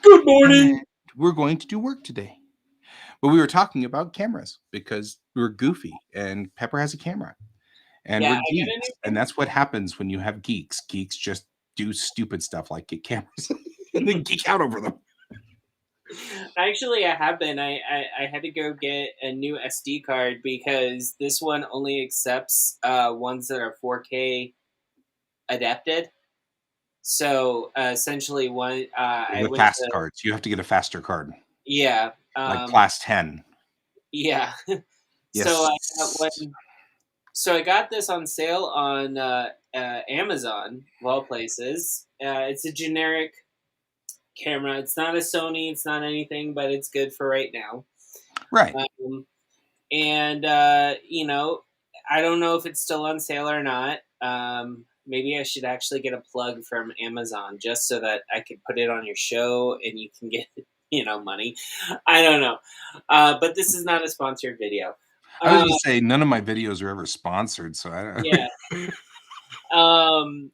Good morning. And we're going to do work today. But we were talking about cameras because we're goofy and Pepper has a camera and Yeah, we're I got a geeks. new And camera. that's what happens when you have geeks. Geeks just do stupid stuff like get cameras and then geek out over them. Actually, I have been. I had to go get a new SD card because this one only accepts ones that are 4K adapted. So essentially, I The went fast to cards. You have to get a faster card, yeah, like class 10. yeah. So Yes. I got one. So I got this on sale on Amazon, of all places. It's a generic camera. It's not a Sony. It's not anything, but it's good for right now. Right. Um, and I don't know if it's still on sale or not. Maybe I should actually get a plug from Amazon just so that I could put it on your show and you can get money. I don't know, but this is not a sponsored video. I was Uh, going to say, none of my videos are ever sponsored. So I yeah. don't. Um,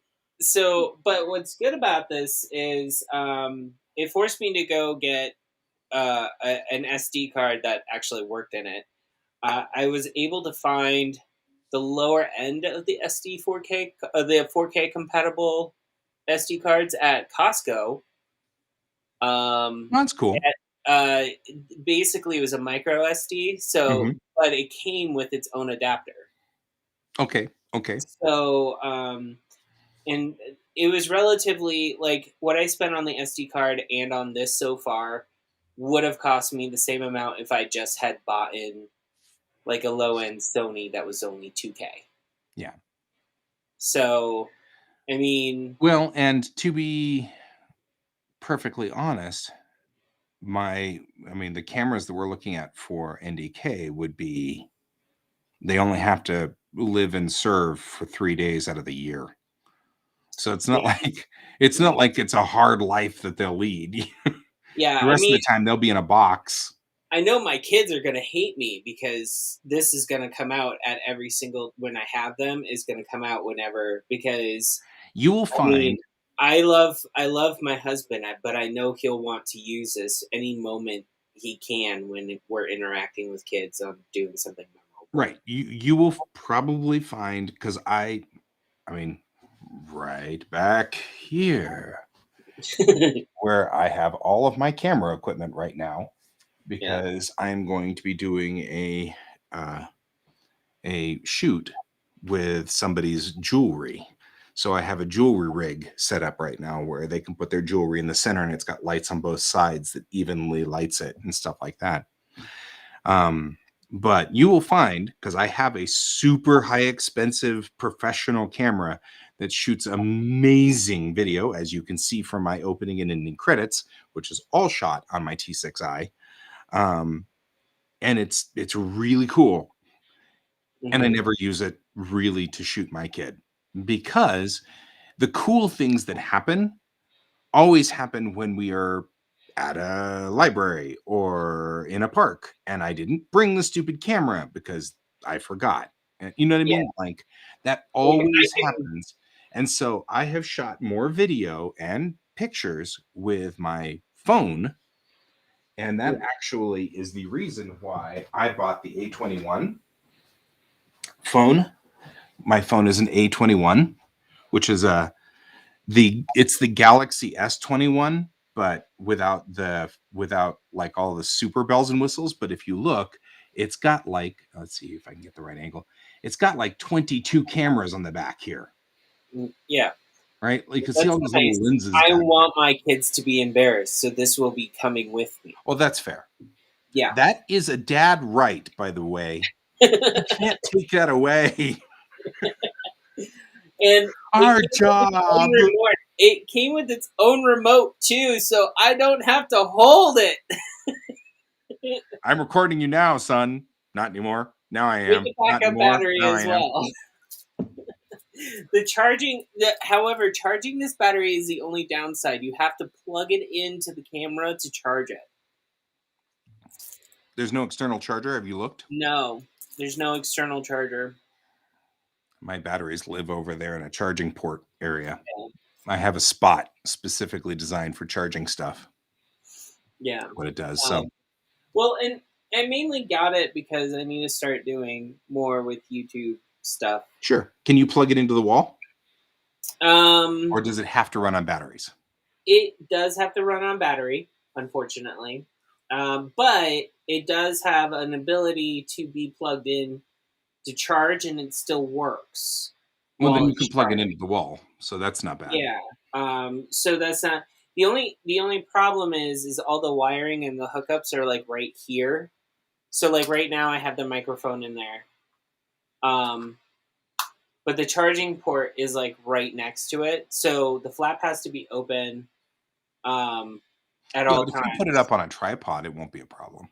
but what's good about this is it forced me to go get an SD card that actually worked in it. I was able to find the lower end of the the 4K compatible SD cards at Costco. Um, That's cool. Basically, it was a micro SD, so Hmm. but it came with its own adapter. Okay. Okay. So and it was relatively like what I spent on the SD card and on this so far would have cost me the same amount if I just had bought in like a low end Sony that was only 2K. Yeah. So, I mean, Well, and to be perfectly honest, the cameras that we're looking at for NDK would be they only have to live and serve for 3 days out of the year. So it's not yeah, like it's a hard life that they'll lead. yeah. The I rest of mean, the time they'll be in a box. I know my kids are gonna hate me because this is gonna come out at every single when I have them is gonna come out whenever because You will I mean find I love my husband, but I know he'll want to use this any moment he can when we're interacting with kids on doing something memorable. right. You will probably find because I mean right back here where I have all of my camera equipment right now Yeah. because I'm going to be doing uh, a shoot with somebody's jewelry. So I have a jewelry rig set up right now where they can put their jewelry in the center and it's got lights on both sides that evenly lights it and stuff like that. Um, but you will find because I have a super high expensive professional camera that shoots amazing video, as you can see from my opening and ending credits, which is all shot on my T6i. Um, and it's really cool, and I Hmm. never use it really to shoot my kid because the cool things that happen always happen when we are at a library or in a park and I didn't bring the stupid camera because I forgot. And you know what I Yeah. mean? Like that Like I always can. happens. And so I have shot more video and pictures with my phone. And that actually is the reason why I bought the A21 phone. My phone is an A21, which is it's the Galaxy S21, but without like all the super bells and whistles. But if you look, it's got like, let's see if I can get the right angle. It's got like 22 cameras on the back here, Yeah. right? Like you can see That's all these nice. little lenses I down here. want my kids to be embarrassed, so this will be coming with me. Well, that's fair. Yeah. That is a dad right, by the way. You can't take that away. And it Our came with its own job. remote. It came with its own remote too, so I don't have to hold it I'm recording you now, son. Not anymore. Now I with am. the Not backup anymore. battery Now I as am. well. However, charging this battery is the only downside. You have to plug it into the camera to charge it. There's no external charger. Have you looked? No, there's no external charger. My batteries live over there in a charging port area. I have a spot specifically designed for charging stuff. Yeah. what it does. So Um, well, and I mainly got it because I need to start doing more with YouTube stuff. sure. Can you plug it into the wall, or Um, does it have to run on batteries? it does have to run on battery, unfortunately, but it does have an ability to be plugged in to charge, and it still works Well, then while you it's can plug it into charging. the wall, so that's not bad. Yeah. So that's not the only problem is all the wiring and the hookups are like right here. So like right now I have the microphone in there. Um, but the charging port is like right next to it. So the flap has to be open um at Yeah, all but if you put it up times. on a tripod, it won't be a problem.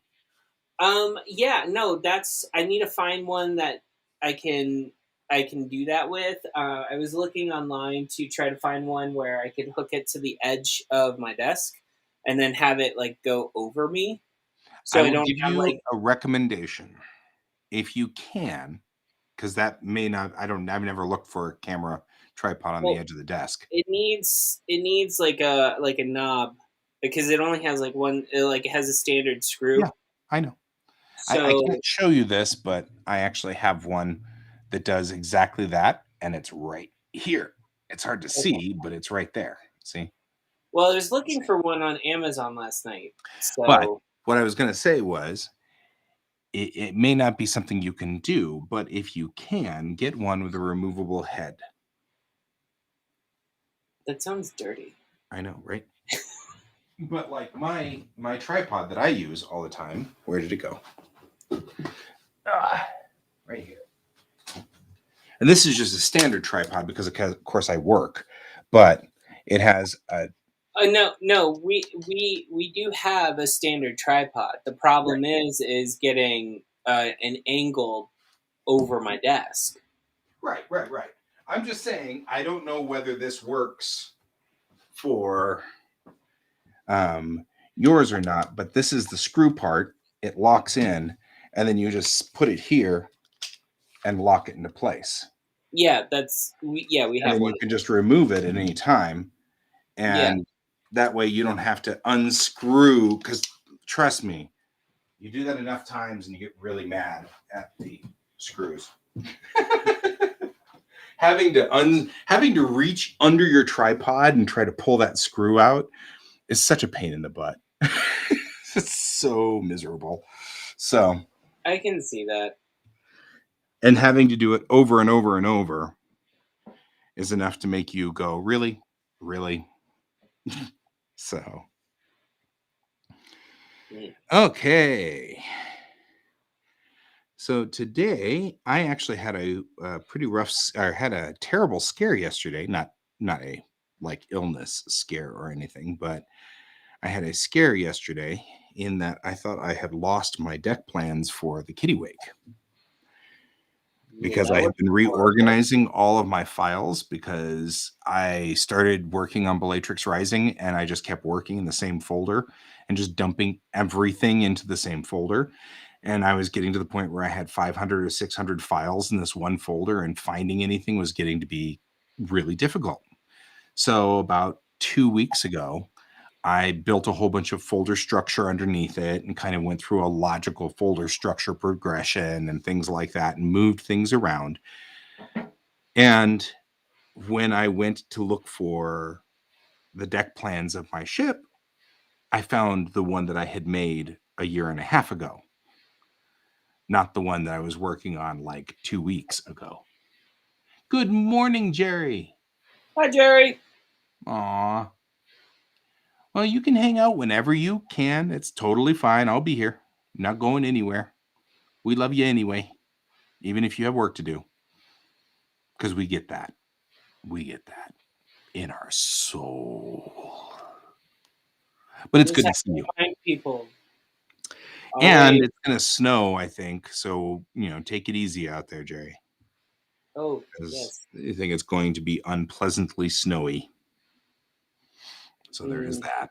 Yeah, no, that's I need to find one that I can I can do that with. I was looking online to try to find one where I could hook it to the edge of my desk and then have it like go over me, I so I will don't give have you like a recommendation if you can, because that may not. I've never looked for a camera tripod on the well edge of the desk. it needs like a knob because it only has like one like it has a standard Yeah, screw. I know. I So can't show you this, but I actually have one that does exactly that, and it's right here. It's hard to okay. see, but it's right there. See? Well, I was looking for one on Amazon last night. But So what I was going to say was it may not be something you can do, but if you can, get one with a removable head. that sounds dirty. I know, right? But like my tripod that I use all the time, where did it go? Ah, right here. And this is just a standard tripod because of course I work, but it has a No, no, we do have a standard tripod. The problem is getting an angle over my desk. right. I'm just saying I don't know whether this works for um, yours or not, but this is the screw part. It locks in, and then you just put it here and lock it into place. Yeah, we And have then one you of can those. just remove it at any time. Yeah, And that way you don't have to unscrew. Because trust me, you do that enough times and you get really mad at the screws. Having to reach under your tripod and try to pull that screw out is such a pain in the butt. It's so miserable. So, I can see that. and having to do it over and over and over is enough to make you go, really? Really? So, Mm. okay. So today I actually had a pretty rough, or had a terrible scare yesterday. Not a like illness scare or anything, but I had a scare yesterday in that I thought I had lost my deck plans for the Kitty Wake Yeah, because that I was have been horrible. reorganizing all of my files because I started working on Bellatrix Rising and I just kept working in the same folder and just dumping everything into the same folder. And I was getting to the point where I had 500 or 600 files in this one folder, and finding anything was getting to be really difficult. So, about 2 weeks ago, I built a whole bunch of folder structure underneath it and kind of went through a logical folder structure progression and things like that and moved things around. And when I went to look for the deck plans of my ship, I found the one that I had made a year and a half ago, not the one that I was working on like 2 weeks ago. Good morning, Jerry. Hi, Jerry. Aw. Well, you can hang out whenever you can. It's totally fine. I'll be here. Not going anywhere. We love you anyway, even if you have work to do, because we get that. We get that in our soul. But it's Just good have to see to you. find people. And Always. it's going to snow, I think. So, take it easy out there, Jerry, Oh, because yes. I think it's going to be unpleasantly snowy. So there is Mm. that.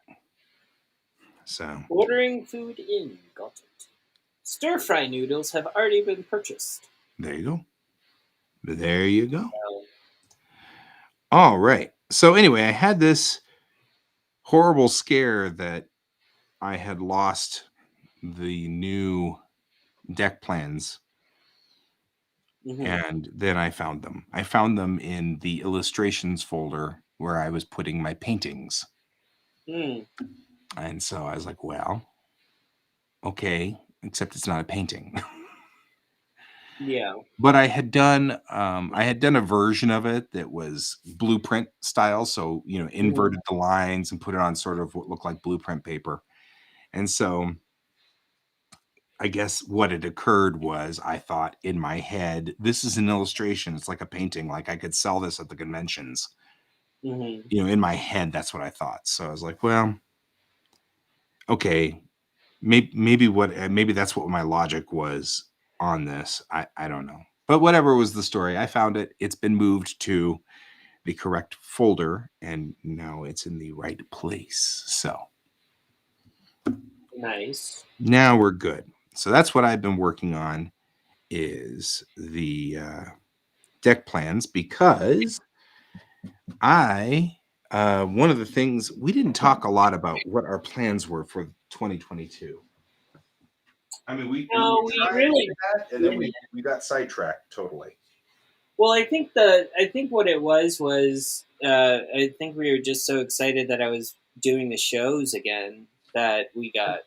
So Ordering food in. Got it. Stir fry noodles have already been purchased. there you go. There you go. Well, All right. So anyway, I had this horrible scare that I had lost the new deck plans, Mm-hmm. and then I found them. I found them in the illustrations folder where I was putting my paintings. Mm. And so I was like, well, okay, except it's not a painting. Yeah. But I had done a version of it that was blueprint style, so Mm-hmm. inverted the lines and put it on sort of what looked like blueprint paper. And so I guess what had occurred was I thought in my head, this is an illustration. It's like a painting. Like I could sell this at the conventions. Mm-hmm. In my head, that's what I thought. So I was like, well, okay, maybe that's what my logic was on this. I don't know. But whatever was the story, I found it. It's been moved to the correct folder, and now it's in the right place. So Nice. now we're good. So that's what I've been working on is the deck plans because I one of the things we didn't talk a lot about what our plans were for 2022. I mean, we No, we tried to really do that, and then didn't. we got sidetracked totally. Well, I think what it was I think we were just so excited that I was doing the shows again that We got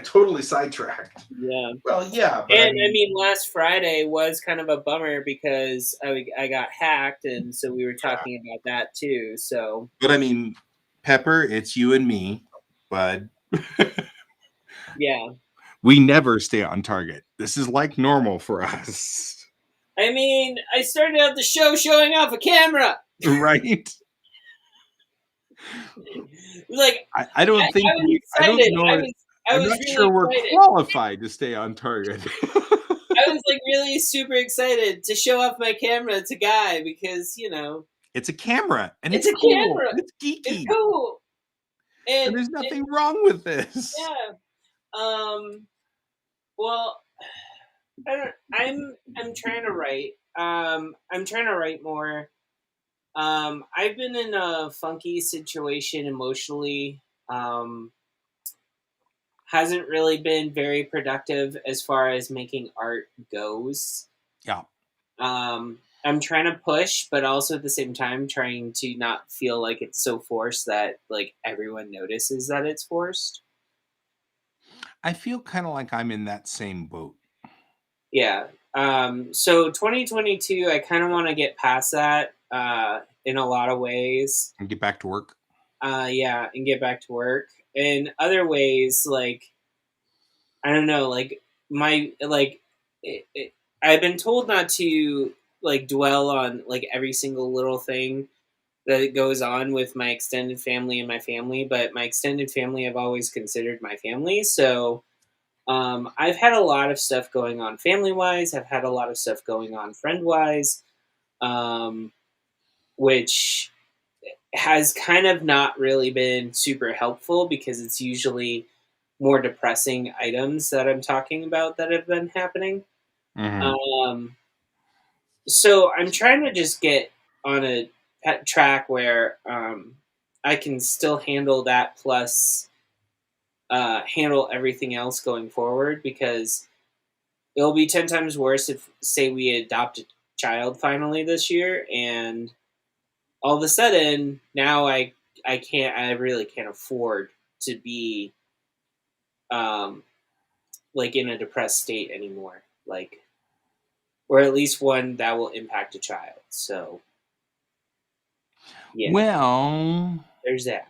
totally sidetracked. yeah. Well, yeah, but I And I mean, mean, last Friday was kind of a bummer because I got hacked, and so we were talking about that too. So Pepper, it's you and me, bud. yeah, We never stay on target. This is like normal for us, I mean, I started out the show showing off a camera. right? Like I don't think I was I don't excited. know. I I'm was not really sure we're excited. qualified to stay on target. I was like really super excited to show off my camera to Guy because It's a camera and it's it's a cool. camera. It's It's geeky. cool. And And there's nothing wrong with this. yeah. Well, I don't, I'm trying to write. I'm trying to write more. I've been in a funky situation emotionally. Hasn't really been very productive as far as making art goes. Yeah. I'm trying to push, but also at the same time trying to not feel like it's so forced that like everyone notices that it's forced. I feel kind of like I'm in that same boat. Yeah. So 2022, I kind of want to get past that in a lot of ways. And get back to work. Yeah, and get back to work. In other ways, like I don't know, like my like I've been told not to like dwell on like every single little thing that goes on with my extended family and my family, but my extended family I've always considered my family. So I've had a lot of stuff going on family wise. I've had a lot of stuff going on friend wise, um, which has kind of not really been super helpful because it's usually more depressing items that I'm talking about that have been happening. Mm-hmm. Um, so I'm trying to just get on a track where I can still handle that plus handle everything else going forward because it'll be 10 times worse if say we adopt a child finally this year and all of a sudden now I really can't afford to be um like in a depressed state anymore, like or at least one that will impact a child. So yeah, Well, there's that.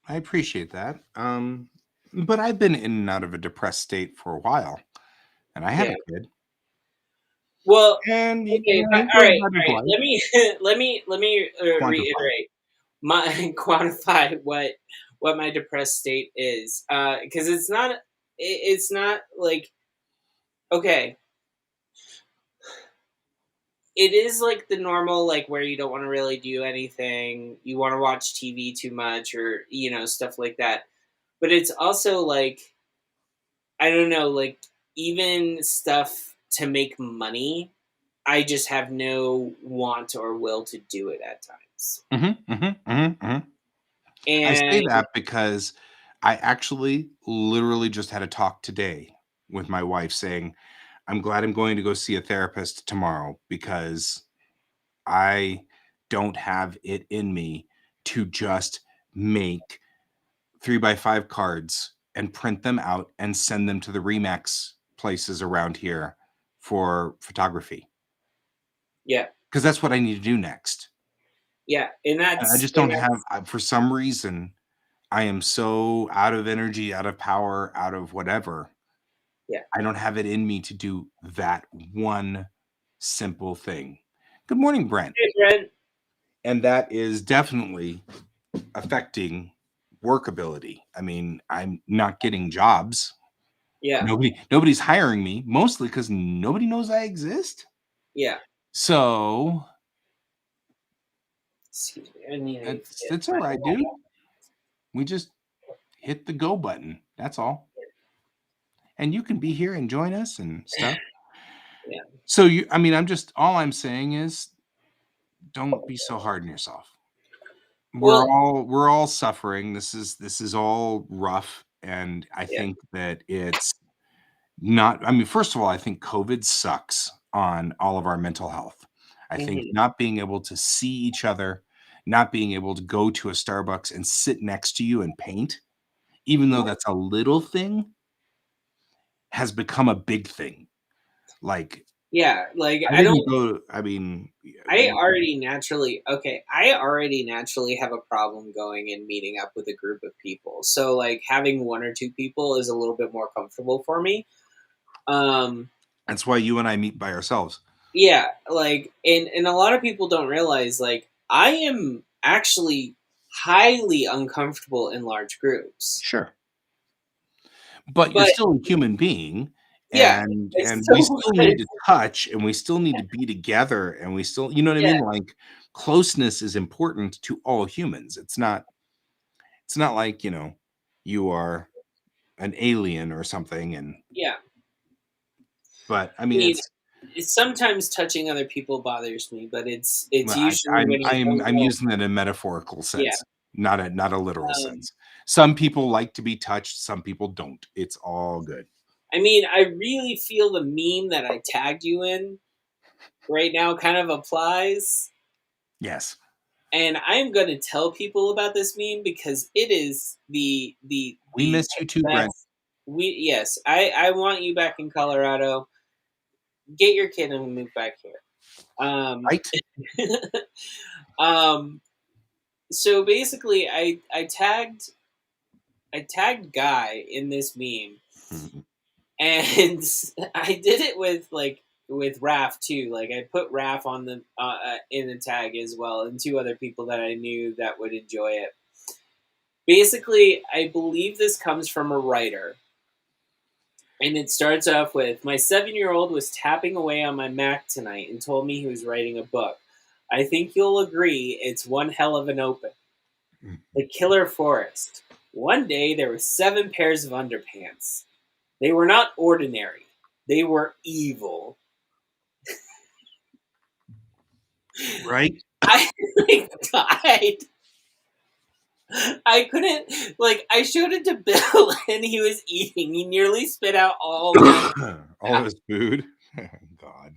I appreciate that. But I've been in and out of a depressed state for a while, and I had Yeah. a kid, Well, and okay, he all goes right, about his all right. life. Let me Quantify. reiterate my quantify what my depressed state is because it's not like okay, it is like the normal like where you don't want to really do anything, you want to watch TV too much or stuff like that, but it's also like I don't know, like even stuff to make money, I just have no want or will to do it at times. Mm-hmm, mm-hmm, mm-hmm, mm-hmm. I say And that because I actually literally just had a talk today with my wife saying, I'm glad I'm going to go see a therapist tomorrow because I don't have it in me to just make 3x5 cards and print them out and send them to the Remax places around here for photography. Yeah. Because that's what I need to do next. Yeah. And I just don't have, for some reason, I am so out of energy, out of power, out of whatever. yeah. I don't have it in me to do that one simple thing. Good morning, Brent. Hey, Brent. And that is definitely affecting workability. I mean, I'm not getting jobs. Yeah. Nobody's hiring me, mostly because nobody knows I exist. Yeah. So Excuse me. I need to get it's all my right, dude. We just hit the go button. That's all. And you can be here and join us and stuff. yeah. So I mean, all I'm saying is don't be so hard on yourself. Well, We're all suffering. This is all rough. And I yeah. think that it's not, I mean, first of all, I think COVID sucks on all of our mental health. I think hmm not being able to see each other, not being able to go to a Starbucks and sit next to you and paint, even though that's a little thing, has become a big thing. Like, Yeah. Like, I didn't go, I mean, I already naturally have a problem going and meeting up with a group of people. So like having one or two people is a little bit more comfortable for me. Um that's why you and I meet by ourselves. yeah, like and a lot of people don't realize like I am actually highly uncomfortable in large groups. Sure. But you're But still a human being, yeah, I and we still still need to touch, and we still need to be together, and we still, you know what I yeah, mean? Like, closeness is important to all humans. It's not like, you are an alien or something, yeah. but I I mean, mean, sometimes touching other people bothers me, but it's well, usually when you don't I'm know. using that in a metaphorical Yeah. sense, not a literal Um, sense. Some people like to be touched, some people don't. It's all good. I mean, I really feel the meme that I tagged you in right now kind of applies. Yes. And I'm going to tell people about this meme because it is We the miss you too, Brent. best. We yes, I want you back in Colorado. Get your kid and move back here. Right? Um, so basically, I tagged Guy in this meme, Mhm. and I did it with with Raph too. Like I put Raph on the in the tag as well, and two other people that I knew that would enjoy it. Basically, I believe this comes from a writer, and it starts off with my 7-year-old was tapping away on my Mac tonight and told me he was writing a book. I think you'll agree it's one hell of an open. The Killer Forest. One day there were 7 pairs of underpants. They were not ordinary. They were evil. Right? I like, died. I couldn't I showed it to Bill and he was eating. He nearly spit out all my All this food. God.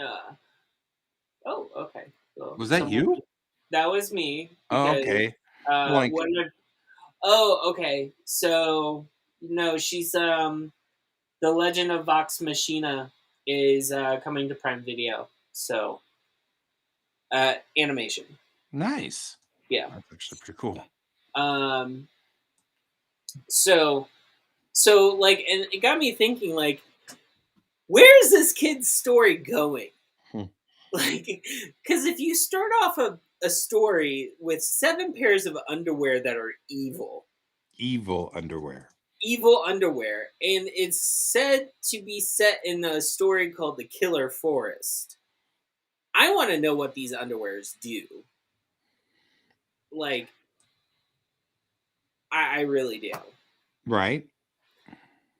uh, oh, okay. So Was that someone you? that was me Oh, because okay. Like, one of oh, okay. So no, she's The Legend of Vox Machina is coming to Prime Video. So animation. nice. Yeah. That's actually pretty cool. Um so and it got me thinking where is this kid's story going? Hmm. Like because if you start off a story with 7 pairs of underwear that are Evil underwear. evil underwear, and it's said to be set in a story called The Killer Forest. I want to know what these underwears do. Like, I really do. Right?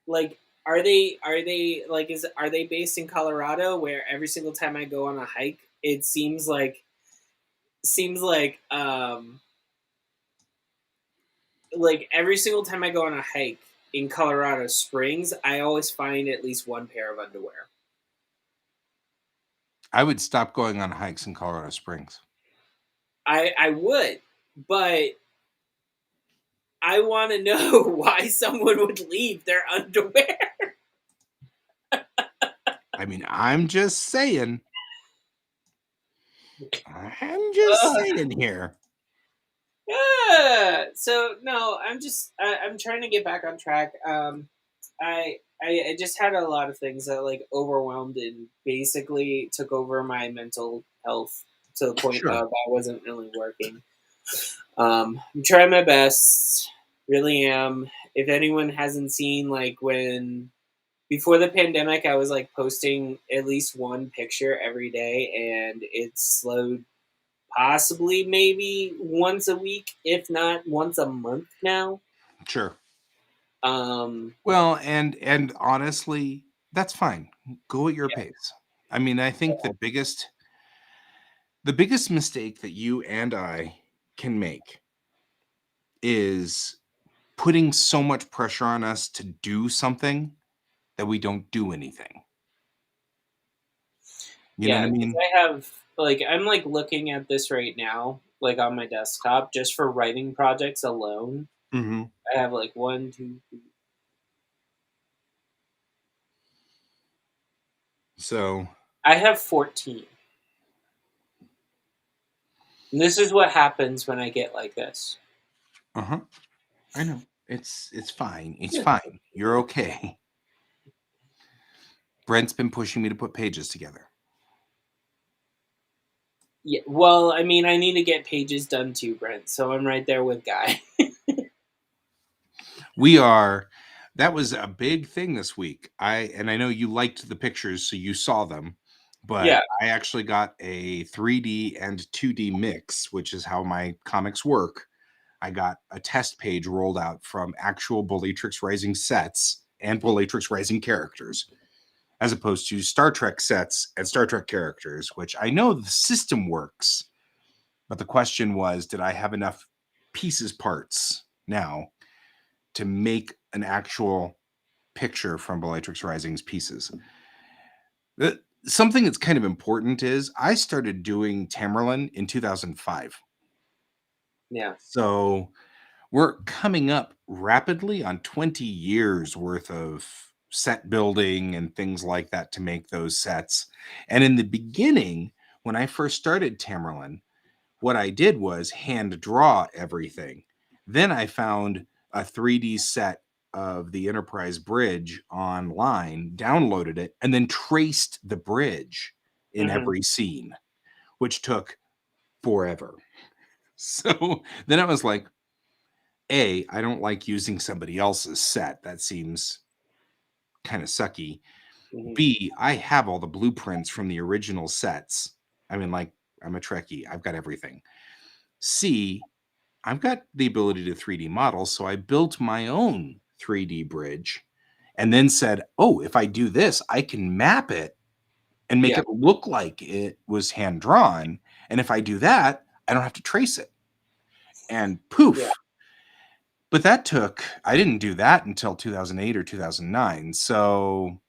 Like, are they are they based in Colorado where every single time I go on a hike, it seems like seems like every single time I go on a hike in Colorado Springs, I always find at least one pair of underwear. I would stop going on hikes in Colorado Springs. I would, but I want to know why someone would leave their underwear. I mean, I'm just saying. I'm just Ugh. saying here. Yeah. So no, I'm trying to get back on track. I just had a lot of things that like overwhelmed and basically took over my mental health to the point Sure. of I wasn't really working. I'm trying my best, really am. If anyone hasn't seen like when before the pandemic, I was like posting at least one picture every day, and it slowed possibly maybe once a week, if not once a month now. Sure. Um, Well, and honestly, that's fine. Go at your yeah, pace. I mean, I think the biggest mistake that you and I can make is putting so much pressure on us to do something that we don't do anything. You know what yeah, I because mean? I have like I'm like looking at this right now, like on my desktop, just for writing projects alone. Mhm. I have like one, two, three. So, I have 14. And this is what happens when I get like this. uh-huh. I know. It's fine. It's Yeah. fine. You're okay. Brent's been pushing me to put pages together. Yeah. Well, I mean, I need to get pages done too, Brent. So I'm right there with Guy. We are that was a big thing this week. I know you liked the pictures, so you saw them, but Yeah. I actually got a 3D and 2D mix, which is how my comics work. I got a test page rolled out from actual Bellatrix Rising sets and Bellatrix Rising characters, as opposed to Star Trek sets and Star Trek characters, which I know the system works, but the question was, did I have enough pieces parts now to make an actual picture from Bellatrix Rising's pieces? Something that's kind of important is I started doing Tamerlane in 2005. Yeah. So we're coming up rapidly on 20 years worth of set building and things like that to make those sets. And in the beginning, when I first started Tamerlane, what I did was hand draw everything. Then I found a 3D set of the Enterprise bridge online, downloaded it, and then traced the bridge in Hmm. every scene, which took forever. So then I was like, A, I don't like using somebody else's set. That seems kind of sucky. Hmm. B, I have all the blueprints from the original sets. I mean, like, I'm a Trekkie, I've got everything. C, I've got the ability to 3D model, so I built my own 3D bridge and then said, oh, if I do this, I can map it and make Yeah. it look like it was hand drawn. And if I do that, I don't have to trace it. And Yeah. poof. But I didn't do that until 2008 or 2009. So,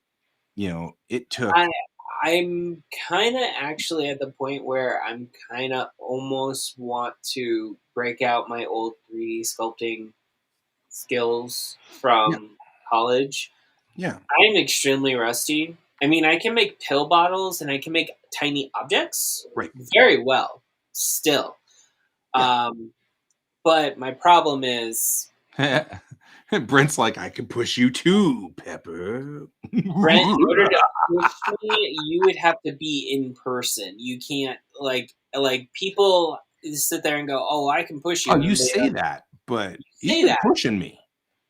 it took, I I'm kind of actually at the point where I'm kind of almost want to break out my old 3D sculpting skills yeah, from college. yeah, I'm extremely rusty. I mean, I can make pill bottles and I can make tiny objects right. very well still. Yeah. Um, but my problem is, Brent's like, I can push you too, Pepper. Brent, in order to push me, you would have to be in person. You can't like people sit there and go, "Oh, I can push Oh, you," you and they say that, but you've say been that. pushing me.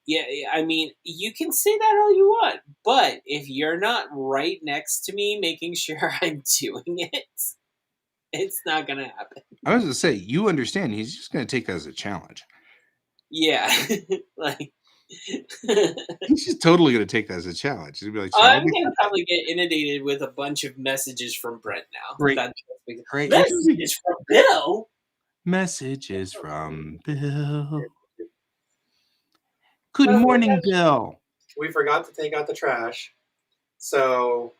Yeah, I mean, you can say that all you want, but if you're not right next to me, making sure I'm doing it, it's not gonna happen. I was gonna say, you understand he's just gonna take that as a challenge. Yeah, like. He's just totally gonna take that as a challenge. He'll be like, "So I'm we gonna got that probably get inundated with a bunch of messages from Brent now. great, That's great." Which would be messages from Bill. messages from Bill. Good Well, morning, Bill. we forgot to take out the trash, so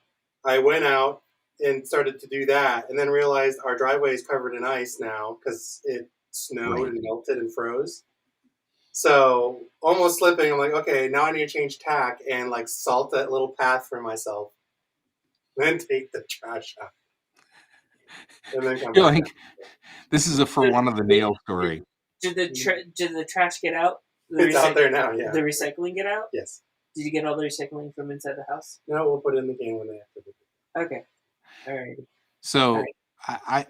I went out and started to do that, and then realized our driveway is covered in ice now because it snowed Right. and melted and froze. So almost slipping, I'm like, okay, now I need to change tack and like salt that little path for myself, then take the trash out, and then come You're back. like, this is a for one of the nail story. Did the trash get out? It's out there now, yeah. The recycling get out? Yes. Did you get all the recycling from inside the house? No, we'll put it in the can when they have to do it. Okay. All right. So Right.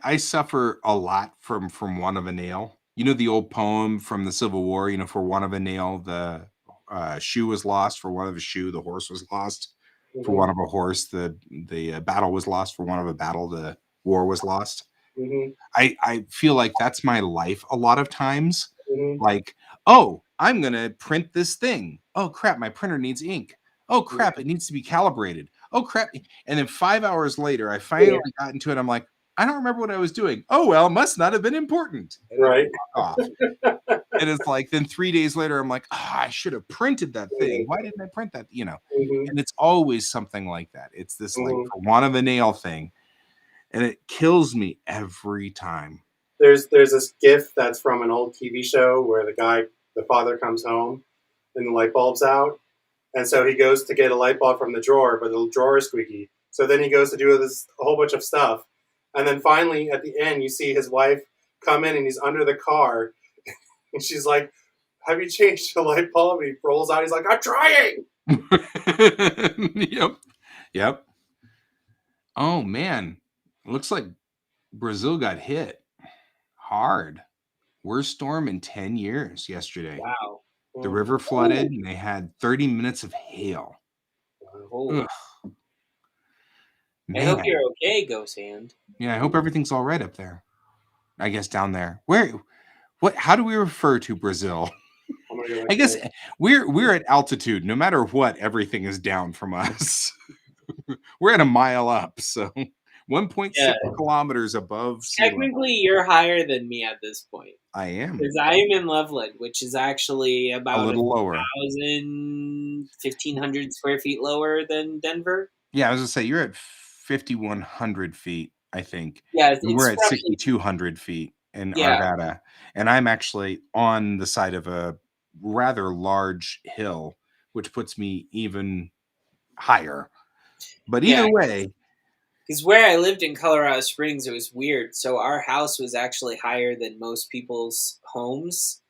I suffer a lot from one of a nail. You know the old poem from the Civil War. You know, for one of a nail, the shoe was lost. For one of a shoe, the horse was lost. For one of a horse, the battle was lost. For one of a battle, the war was lost. Mm-hmm. I feel like that's my life a lot of times. Mm-hmm. Like, oh, I'm gonna print this thing. Oh crap, my printer needs ink. Oh crap, it needs to be calibrated. Oh crap. And then 5 hours later, I finally got into it. I'm like, I don't remember what I was doing. Oh well, must not have been important. And Right. off. And it's like then 3 days later, I'm like, I should have printed that thing. Why didn't I print that? You know, and it's always something like that. It's this like for one of a nail thing. And it kills me every time. There's this GIF that's from an old TV show where the father comes home and the light bulb's out, and so he goes to get a light bulb from the drawer, but the drawer is squeaky. So then he goes to do a whole bunch of stuff, and then finally at the end you see his wife come in and he's under the car, and she's like, "Have you changed the light bulb?" And he rolls out. He's like, "I'm trying." Yep. Oh man, looks like Brazil got hit hard. Worst storm in 10 years yesterday. Wow. The river flooded and they had 30 minutes of hail. Oh. I Man. hope you're okay, Ghost Hand. Yeah, I hope everything's all right up there. I guess down there. How do we refer to Brazil? I guess we're at altitude. No matter what, everything is down from us. We're at a mile up, so 1.6 kilometers above sea level. Technically, you're higher than me at this point. I am. Because I am in Loveland, which is actually about a little lower. 1,500 square feet lower than Denver. Yeah, I was going to say, you're at 5,100 feet, I think. Yeah, we're at 6,200 feet in Arvada. And I'm actually on the side of a rather large hill, which puts me even higher. But either way. Because where I lived in Colorado Springs, it was weird. So our house was actually higher than most people's homes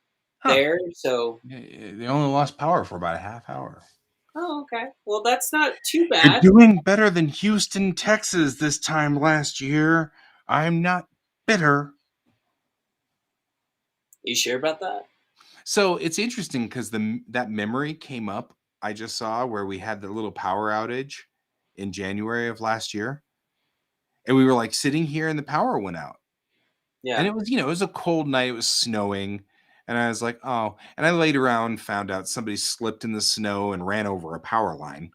there. So they only lost power for about a half hour. Oh, okay. Well, that's not too bad. You're doing better than Houston, Texas this time last year. I'm not bitter. You sure about that? So it's interesting because that memory came up. I just saw where we had the little power outage in January of last year. And we were like sitting here and the power went out. Yeah. And it was, it was a cold night. It was snowing. And I was like, oh. And I later on found out somebody slipped in the snow and ran over a power line,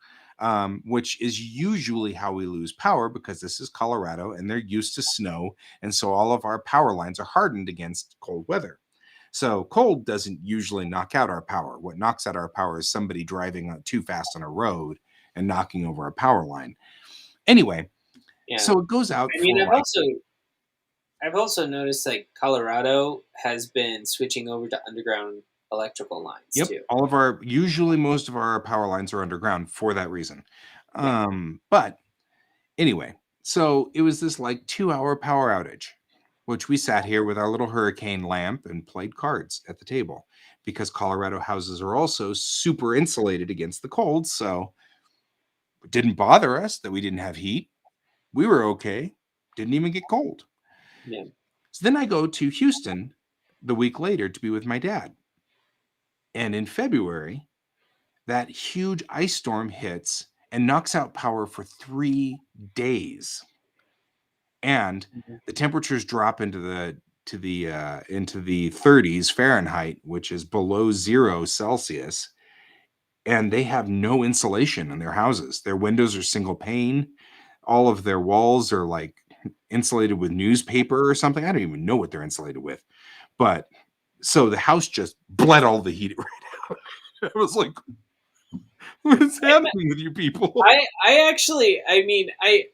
which is usually how we lose power because this is Colorado and they're used to snow. And so all of our power lines are hardened against cold weather. So cold doesn't usually knock out our power. What knocks out our power is somebody driving too fast on a road and knocking over a power line. Anyway, so it goes out. I mean, I've also noticed like Colorado has been switching over to underground electrical lines too. Usually most of our power lines are underground for that reason. But anyway, so it was this like 2-hour power outage, which we sat here with our little hurricane lamp and played cards at the table because Colorado houses are also super insulated against the cold. So it didn't bother us that we didn't have heat. We were okay. Didn't even get cold. Yeah. So then I go to Houston the week later to be with my dad. And in February, that huge ice storm hits and knocks out power for 3 days. And the temperatures drop into the 30s Fahrenheit, which is below 0 Celsius. and they have no insulation in their houses. Their windows are single pane. All of their walls are like insulated with newspaper or something. I don't even know what they're insulated with. But so the house just bled all the heat right out. I was like, what is happening with you people? I actually, I mean, I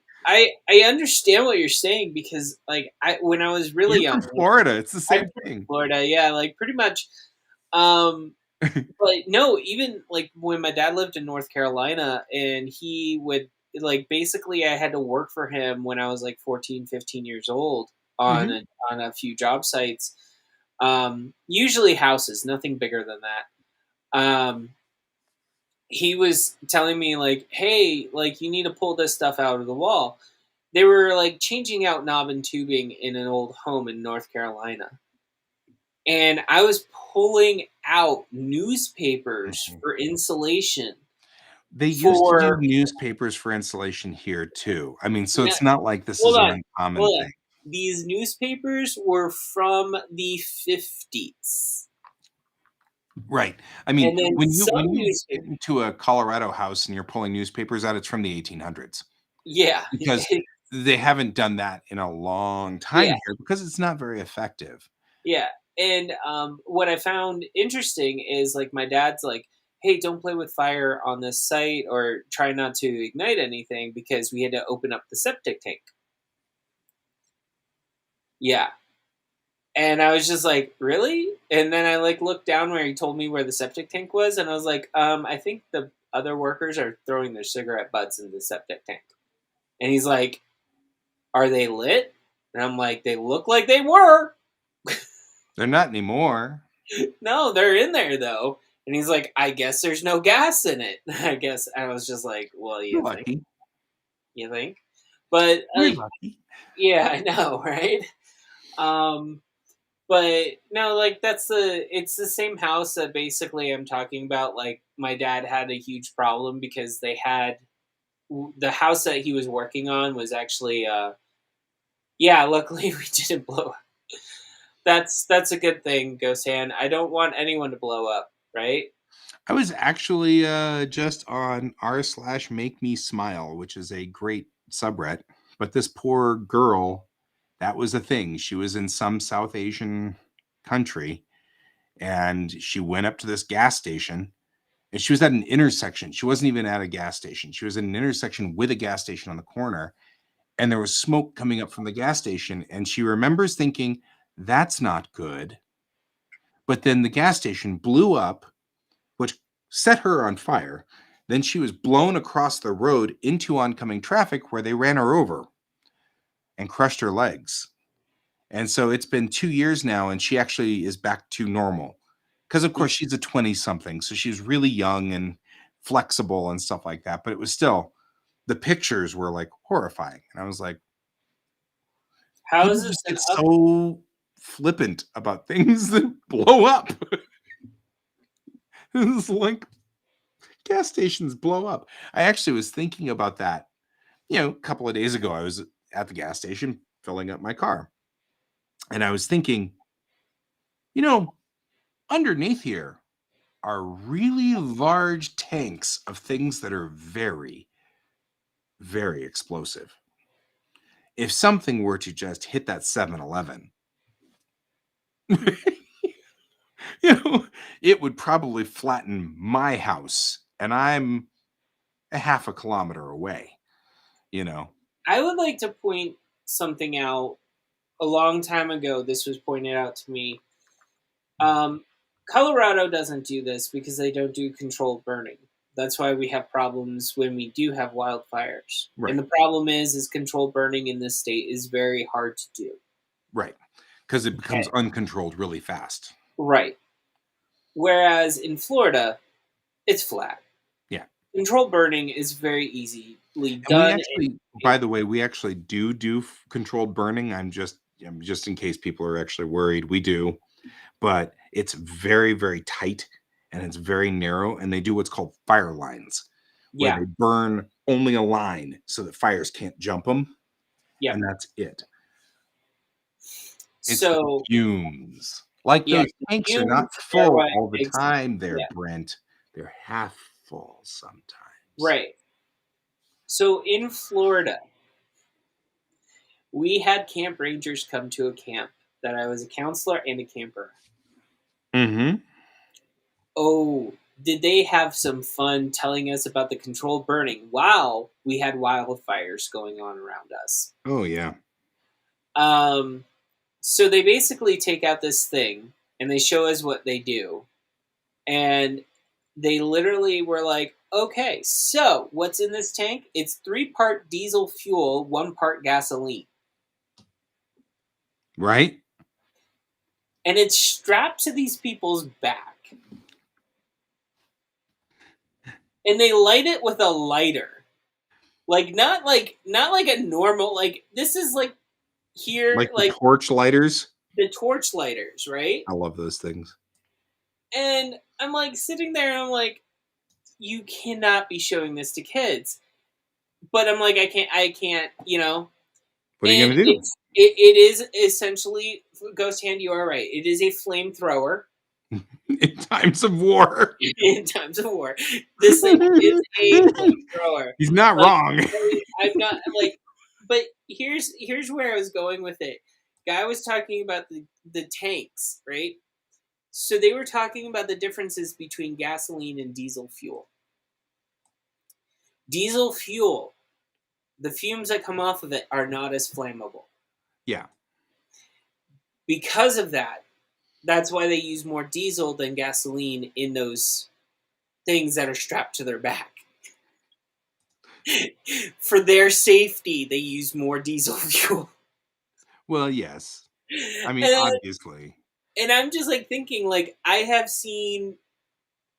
understand what you're saying because, like, when I was really You're young, from Florida. It's the I'm same from thing. Florida, yeah, like pretty much. But no, even like when my dad lived in North Carolina, and he would like basically I had to work for him when I was like 14, 15 years old on Mhm. on a few job sites. Usually houses, nothing bigger than that. He was telling me like, "Hey, like you need to pull this stuff out of the wall." They were like changing out knob and tubing in an old home in North Carolina. And I was pulling out newspapers Mhm. for insulation They used to do for newspapers for insulation here too. I mean, so no, it's not like this is hold an on, uncommon hold on. thing. These newspapers were from the 50s. Right. I mean, And then some when you newspapers, get into a Colorado house and you're pulling newspapers out, it's from the 1800s yeah, because they haven't done that in a long time yeah, here because it's not very effective. yeah. And what I found interesting is like my dad's like, hey, don't play with fire on this site or try not to ignite anything because we had to open up the septic tank. Yeah. And I was just like, really? And then I like looked down where he told me where the septic tank was, and I was like, I think the other workers are throwing their cigarette butts into the septic tank. And he's like, are they lit? And I'm like, they look like they were. They're not anymore. No, they're in there though. And he's like, I guess there's no gas in it. I guess I was just like, well, You're lucky. you think? But You're lucky. yeah, I know, right? Um, but no, like it's the same house that basically I'm talking about. Like my dad had a huge problem because they had the house that he was working on was actually yeah, luckily we didn't blow up. That's a good thing, Ghost Hand. I don't want anyone to blow up, right? I was actually just on r/make me smile, which is a great subreddit. But this poor girl, that was a thing. She was in some South Asian country and she went up to this gas station and she was at an intersection. She wasn't even at a gas station. She was in an intersection with a gas station on the corner and there was smoke coming up from the gas station. And she remembers thinking, that's not good. But then the gas station blew up, which set her on fire. Then she was blown across the road into oncoming traffic where they ran her over and crushed her legs. And so it's been 2 years now, and she actually is back to normal. Because, of course, she's a 20 something. So she's really young and flexible and stuff like that. But it was still, the pictures were like horrifying. And I was like, How people is this just an get up? so flippant about things that blow up. It's like gas stations blow up. I actually was thinking about that. A couple of days ago, I was at the gas station filling up my car. And I was thinking, you know, underneath here are really large tanks of things that are very, very explosive. If something were to just hit that 7-Eleven, it would probably flatten my house. And I'm a half a kilometer away, you know. I would like to point something out. A long time ago, this was pointed out to me. Um, Colorado doesn't do this because they don't do controlled burning. That's why we have problems when we do have wildfires. And Right, the problem is controlled burning in this state is very hard to do. right. Because it Okay. becomes uncontrolled really fast. Right. Whereas in Florida, it's flat. Yeah. Controlled burning is very easily And we done. actually, by the way, we actually do controlled burning. Just in case people are actually worried, we do, but it's very, very tight and it's very narrow. And they do what's called fire lines, where Yeah. they burn only a line so that fires can't jump them. Yeah. And that's it. It's the So fumes. Like yeah, those tanks are fumes not are full what all the makes time there, yeah. Brent. They're half Falls sometimes. Right. So in Florida, we had camp rangers come to a camp that I was a counselor and a camper. Mm-hmm. Oh, did they have some fun telling us about the controlled burning while we had wildfires going on around us? Oh, yeah. So they basically take out this thing and they show us what they do. And they literally were like, okay, so what's in this tank? It's 3-part diesel fuel, 1 part gasoline. Right? And it's strapped to these people's back. And they light it with a lighter. Not like a normal, like, this is like here, Like the like torch lighters. the torch lighters, right? I love those things. And I'm like sitting there and I'm like, you cannot be showing this to kids. But I'm like, I can't, What are you And going to do? it is essentially, Ghost Hand, you are right. It is a flamethrower In times of war. in times of war. This thing is a flamethrower. He's not Like, wrong. I'm not like, but here's where I was going with it. Guy was talking about the tanks, right? So they were talking about the differences between gasoline and diesel fuel. Diesel fuel, the fumes that come off of it are not as flammable. Yeah. Because of that, that's why they use more diesel than gasoline in those things that are strapped to their back. For their safety, they use more diesel fuel. Well, yes. I mean, and, obviously. And I'm just like thinking, like, I've seen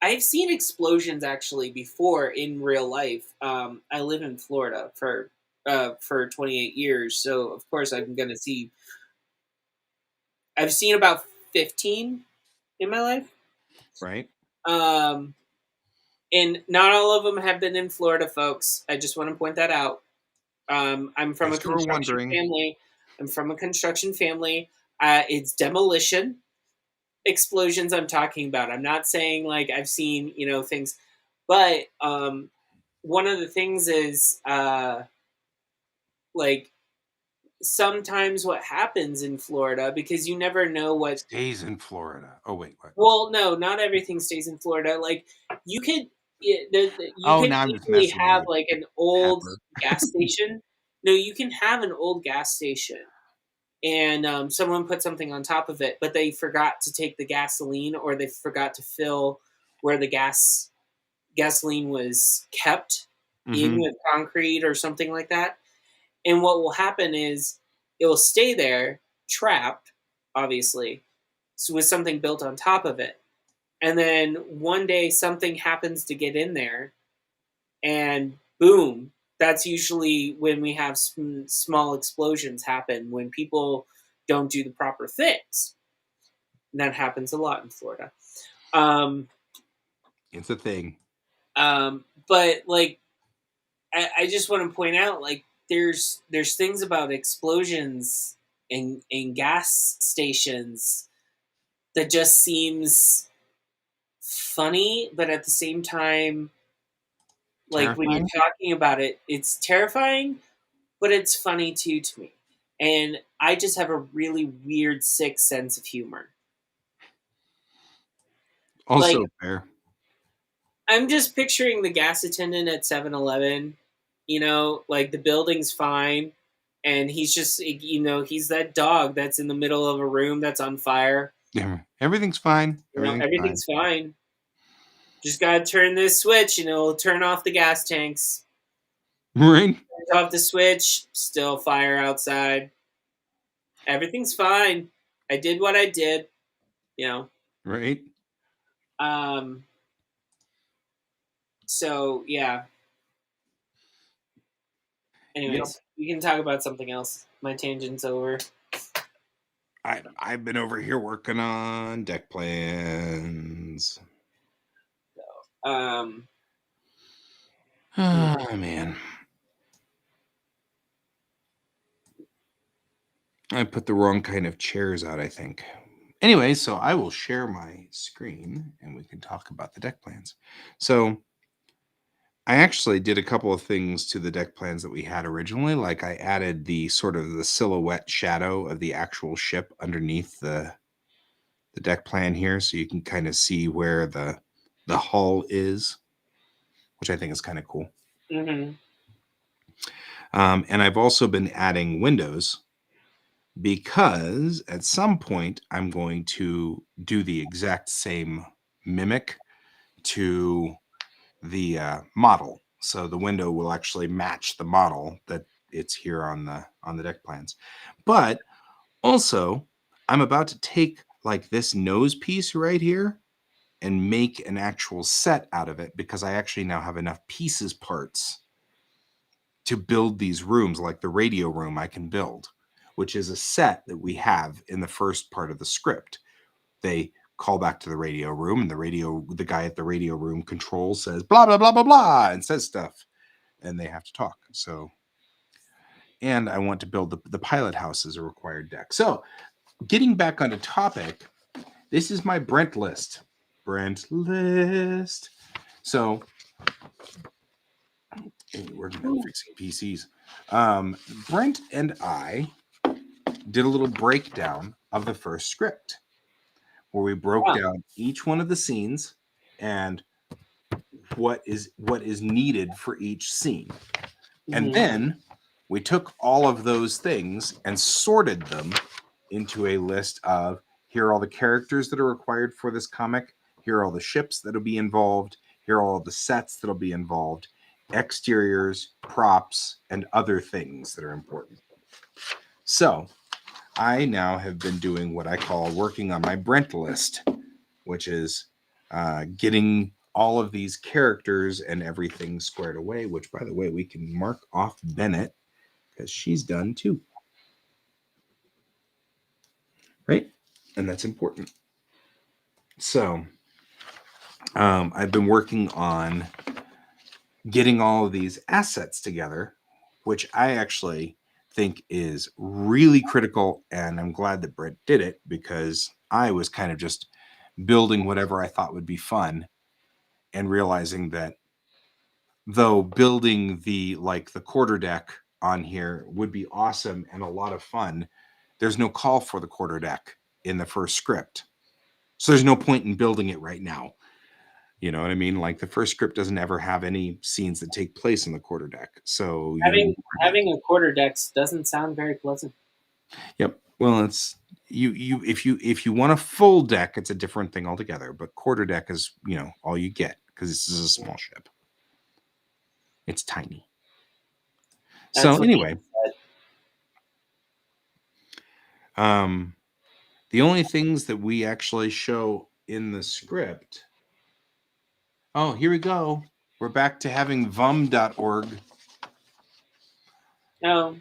explosions actually before in real life. I live in Florida for 28 years, so of course I'm gonna see. I've seen about 15 in my life. Right. And not all of them have been in Florida, folks. I just want to point that out. I'm from a construction family. It's demolition explosions I'm talking about. I'm not saying like I've seen, things, but one of the things is like sometimes what happens in Florida, because you never know what stays in Florida. Oh wait, what? Well, no, not everything stays in Florida. Like you could, you could now I'm just easily messing have with like an old Pepper. gas station. No, you can have an old gas station, and someone put something on top of it, but they forgot to take the gasoline, or they forgot to fill where the gasoline was kept in with concrete or something like that. And what will happen is it will stay there, trapped, obviously, so with something built on top of it. And then one day something happens to get in there, and boom, that's usually when we have small explosions happen when people don't do the proper things. And that happens a lot in Florida. It's a thing. But like, I just want to point out, like, there's things about explosions in gas stations that just seems funny, but at the same time, like Terrifying? when you're talking about it, it's terrifying, but it's funny too to me. And I just have a really weird, sick sense of humor. Also like, fair. I'm just picturing the gas attendant at 7-Eleven, like the building's fine, and he's just, he's that dog that's in the middle of a room that's on fire. Yeah, everything's fine. Everything's fine. Just gotta turn this switch, and it'll turn off the gas tanks. Right. Turns off the switch, still fire outside. Everything's fine. I did what I did, Right. So yeah. Anyways, we can talk about something else. My tangent's over. I've been over here working on deck plans. Oh man. I put the wrong kind of chairs out, I think. Anyway, so I will share my screen and we can talk about the deck plans. So I actually did a couple of things to the deck plans that we had originally. Like I added the sort of the silhouette shadow of the actual ship underneath the deck plan here, so you can kind of see where the hull is, which I think is kind of cool. Mm-hmm. And I've also been adding windows because at some point I'm going to do the exact same mimic to the model. So the window will actually match the model that it's here on the deck plans. But also, I'm about to take like this nose piece right here and make an actual set out of it because I actually now have enough pieces parts to build these rooms. Like the radio room I can build, which is a set that we have in the first part of the script. They call back to the radio room, and the guy at the radio room control says blah blah blah blah blah and says stuff, and they have to talk. So, and I want to build the pilot house as a required deck. So, getting back on the topic, this is my Brent list. Brent list. So, working on fixing PCs. Brent and I did a little breakdown of the first script where we broke down each one of the scenes and what is needed for each scene. Mm-hmm. And then we took all of those things and sorted them into a list of here are all the characters that are required for this comic, here are all the ships that'll be involved, here are all the sets that'll be involved, exteriors, props, and other things that are important. So I now have been doing what I call working on my Brent list, which is getting all of these characters and everything squared away, which, by the way, we can mark off Bennett because she's done too. Right? And that's important. So I've been working on getting all of these assets together, which I actually think is really critical. And I'm glad that Brett did it because I was kind of just building whatever I thought would be fun and realizing that though building the quarter deck on here would be awesome and a lot of fun, there's no call for the quarter deck in the first script. So there's no point in building it right now. You know what I mean? Like the first script doesn't ever have any scenes that take place in the quarter deck. So having a quarter deck doesn't sound very pleasant. Yep. Well, it's if you want a full deck, it's a different thing altogether. But quarter deck is all you get because this is a small ship. It's tiny. That's so anyway, the only things that we actually show in the script. Oh, here we go. We're back to having vum.org. Oh,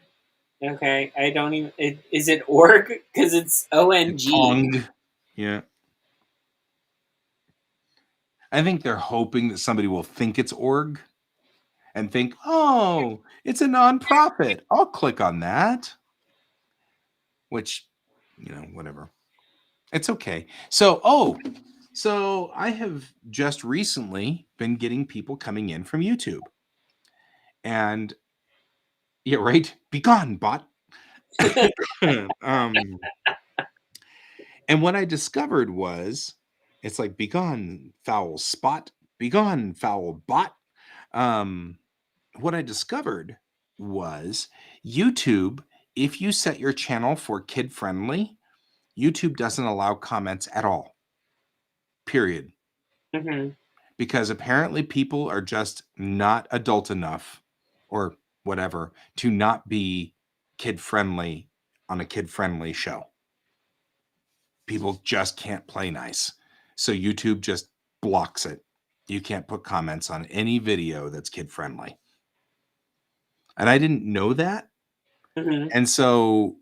okay. I don't even. Is it org? Because it's ONG. Yeah. I think they're hoping that somebody will think it's org and think, oh, it's a nonprofit. I'll click on that. Which, whatever. It's okay. So I have just recently been getting people coming in from YouTube. And yeah, right. Be gone, bot. And what I discovered was it's like, be gone, foul spot, be gone, foul bot. What I discovered was YouTube, if you set your channel for kid friendly, YouTube doesn't allow comments at all. Period. Mm-hmm. Because apparently people are just not adult enough or whatever to not be kid friendly on a kid friendly show. People just can't play nice. So YouTube just blocks it. You can't put comments on any video that's kid friendly. And I didn't know that. Mm-hmm. And so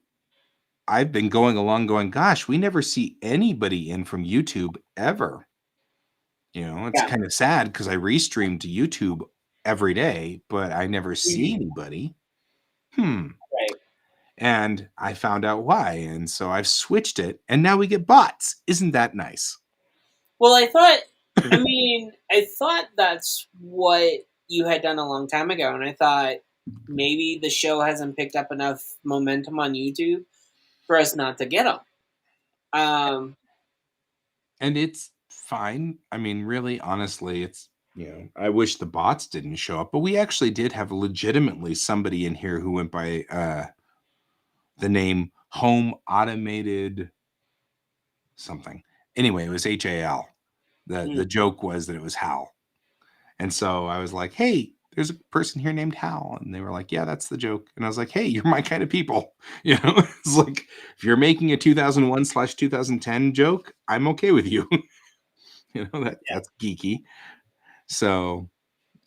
I've been going along going, gosh, we never see anybody in from YouTube ever. It's kind of sad because I restream to YouTube every day, but I never see anybody. Right. And I found out why. And so I've switched it and now we get bots. Isn't that nice? Well, I thought that's what you had done a long time ago, and I thought maybe the show hasn't picked up enough momentum on YouTube for us not to get them. And it's fine. I mean, really, honestly, it's, I wish the bots didn't show up, but we actually did have legitimately somebody in here who went by the name Home Automated something. Anyway, it was HAL. The joke was that it was Hal. And so I was like, hey, there's a person here named Hal. And they were like, yeah, that's the joke. And I was like, hey, you're my kind of people. It's like, if you're making a 2001/2010 joke, I'm okay with you. That's geeky. So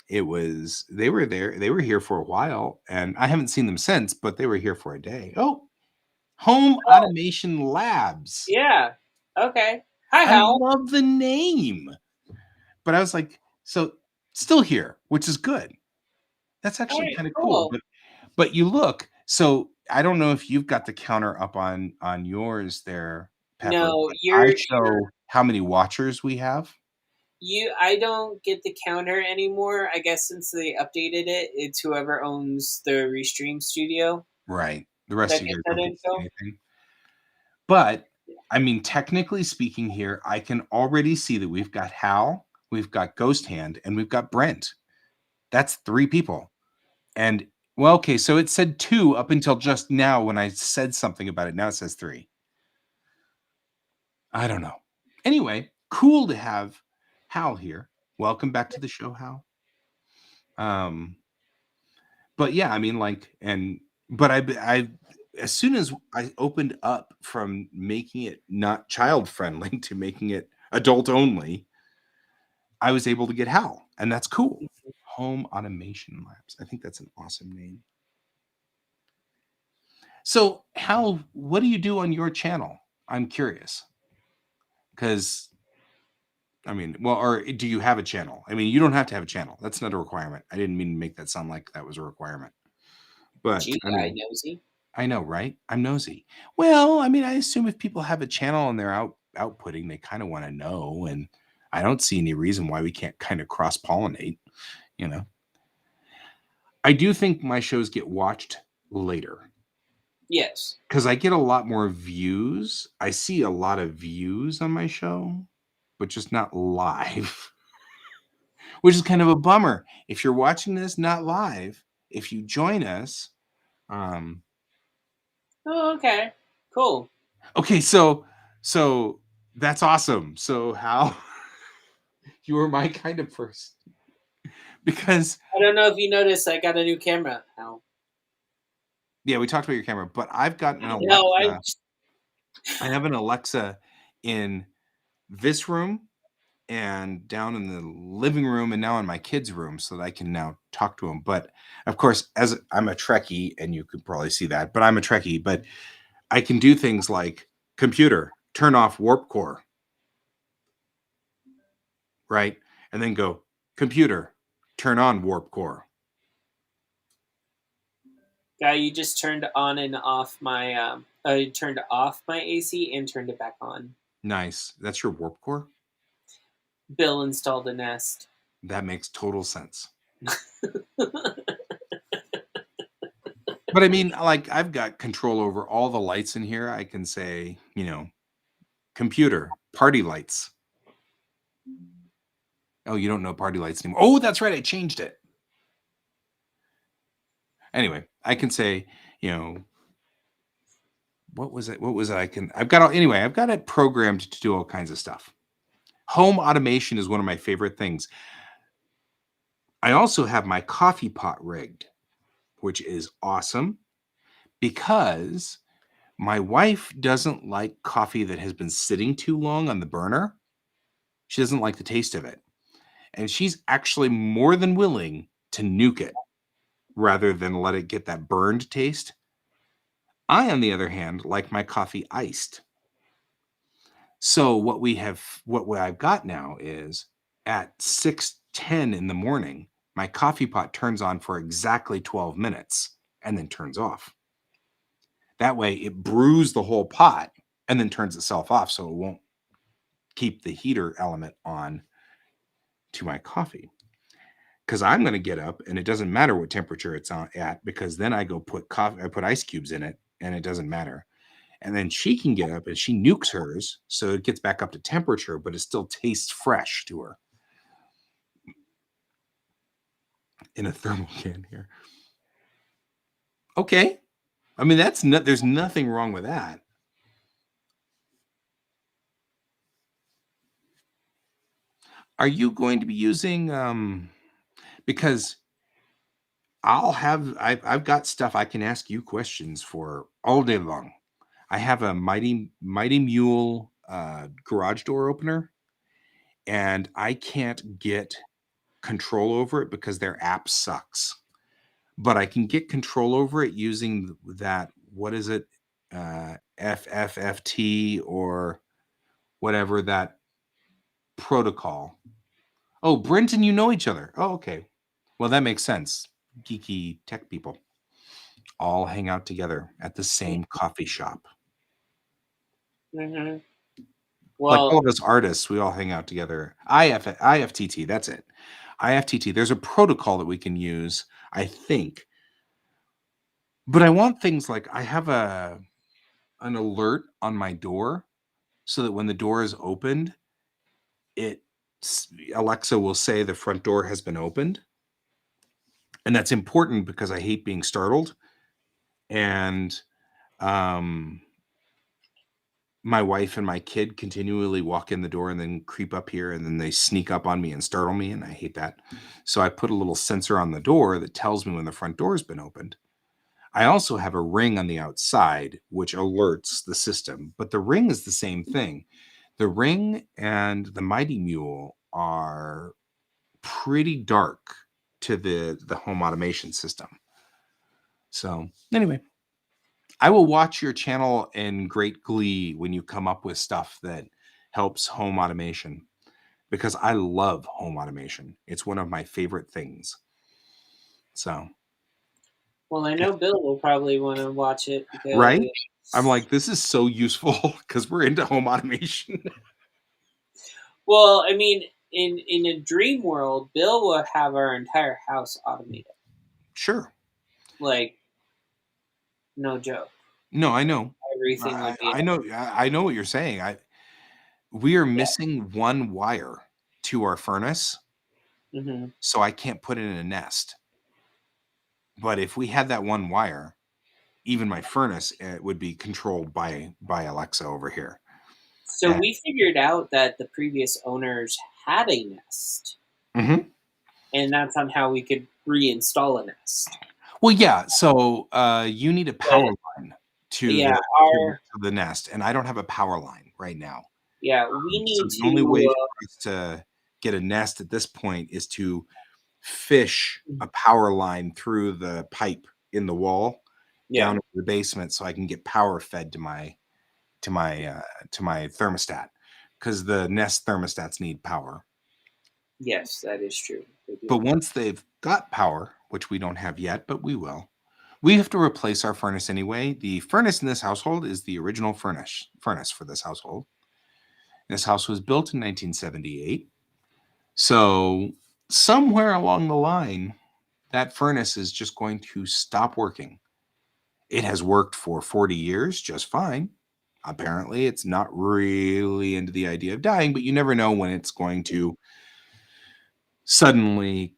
they were there. They were here for a while, and I haven't seen them since, but they were here for a day. Oh, Home Automation Labs. Yeah. Okay. Hi, I Hal. love the name. But I was like, so still here, which is good. That's actually kind of cool. But you look, so I don't know if you've got the counter up on yours there, Pepper. No, I show how many watchers we have. I don't get the counter anymore. I guess since they updated it, it's whoever owns the Restream studio. Right. The rest of you guys don't get anything. But I mean, technically speaking here, I can already see that we've got Hal, we've got Ghost Hand, and we've got Brent. That's 3 people. And well, okay, so it said 2 up until just now when I said something about it. Now it says 3. I don't know. Anyway, cool to have Hal here. Welcome back to the show, Hal. But yeah, I mean, but I as soon as I opened up from making it not child friendly to making it adult only, I was able to get Hal, and that's cool. Home Automation Labs. I think that's an awesome name. So, Hal, what do you do on your channel? I'm curious. Because, I mean, or do you have a channel? I mean, you don't have to have a channel. That's not a requirement. I didn't mean to make that sound like that was a requirement. But nosy. I know, right? I'm nosy. Well, I mean, I assume if people have a channel and they're outputting, they kind of want to know. And I don't see any reason why we can't kind of cross-pollinate, I do think my shows get watched later. Yes. Because I get a lot more views. I see a lot of views on my show, but just not live. Which is kind of a bummer. If you're watching this not live, if you join us, oh, okay. Cool. Okay, so that's awesome. So Hal, you are my kind of person. Because I don't know if you noticed, I got a new camera now. Yeah, we talked about your camera, but I've got an Alexa. I have an Alexa in this room and down in the living room and now in my kids' room so that I can now talk to them. But of course, as I'm a Trekkie, and you could probably see that, but I'm a Trekkie, but I can do things like computer, turn off warp core. Right? And then go, computer, turn on warp core. Guy, you just turned on and off my turned off my AC and turned it back on. Nice. That's your warp core? Bill installed a Nest. That makes total sense. But I mean, like, I've got control over all the lights in here. I can say, computer, party lights. Oh, you don't know party lights anymore. Oh, that's right. I changed it. Anyway, I can say, what was it? I've got it programmed to do all kinds of stuff. Home automation is one of my favorite things. I also have my coffee pot rigged, which is awesome because my wife doesn't like coffee that has been sitting too long on the burner. She doesn't like the taste of it. And she's actually more than willing to nuke it rather than let it get that burned taste. I, on the other hand, like my coffee iced. So what I've got now is at 6:10 in the morning, my coffee pot turns on for exactly 12 minutes and then turns off. That way it brews the whole pot and then turns itself off so it won't keep the heater element on to my coffee. because I'm going to get up and it doesn't matter what temperature it's on at, because then I go put coffee, I put ice cubes in it and it doesn't matter. And then she can get up and she nukes hers so it gets back up to temperature, but it still tastes fresh to her in a thermal can here. Okay. I mean, there's nothing wrong with that. Are you going to be using because I've got stuff I can ask you questions for all day long. I have a Mighty Mule garage door opener, and I can't get control over it because their app sucks. But I can get control over it using that, what is it? FFFT or whatever that protocol. Oh, Brent and you know each other. Oh, okay. Well, that makes sense. Geeky tech people all hang out together at the same coffee shop. Mm-hmm. Like all Well, of us artists, we all hang out together. IFTT, that's it. IFTT. There's a protocol that we can use, I think. But I want things like I have an alert on my door so that when the door is opened, Alexa will say the front door has been opened. And that's important because I hate being startled. And my wife and my kid continually walk in the door and then creep up here and then they sneak up on me and startle me, and I hate that. So I put a little sensor on the door that tells me when the front door has been opened. I also have a ring on the outside which alerts the system, but the ring is the same thing. The ring and the Mighty Mule are pretty dark to the home automation system. So anyway, I will watch your channel in great glee when you come up with stuff that helps home automation, because I love home automation. It's one of my favorite things. So, well, I know Bill will probably want to watch it because right? I'm like, this is so useful because we're into home automation. Well, I mean, in a dream world, Bill will have our entire house automated. Sure. Like, no joke. No, I know. Everything would be. I know. I know what you're saying. We are missing one wire to our furnace, Mm-hmm. so I can't put it in a Nest. But if we had that one wire, even my furnace would be controlled by Alexa over here. So we figured out that the previous owners had a Nest, Mm-hmm. and that's on how we could reinstall a Nest. Well, yeah. So you need a power line to the Nest, and I don't have a power line right now. Yeah, we need so the only way for us to get a Nest at this point is to fish a power line through the pipe in the wall down into the basement, so I can get power fed to my thermostat, because the Nest thermostats need power. Yes, that is true. But once they've got power, which we don't have yet, but we will, we have to replace our furnace anyway. The furnace in this household is the original furnace for this household. This house was built in 1978. So somewhere along the line, that furnace is just going to stop working. It has worked for 40 years just fine. Apparently, it's not really into the idea of dying, but you never know when it's going to suddenly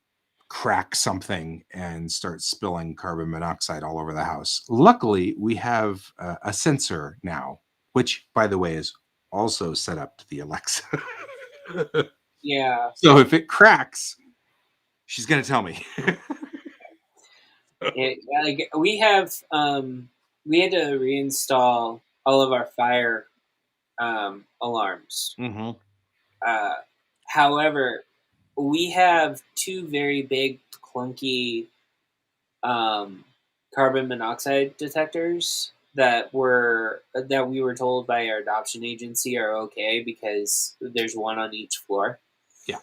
crack something and start spilling carbon monoxide all over the house. Luckily, we have a sensor now, which, by the way, is also set up to the Alexa. Yeah. So if it cracks, she's going to tell me. Like we had to reinstall all of our fire alarms. Mm-hmm. However, we have two very big, clunky carbon monoxide detectors that we were told by our adoption agency are okay because there's one on each floor. Yeah.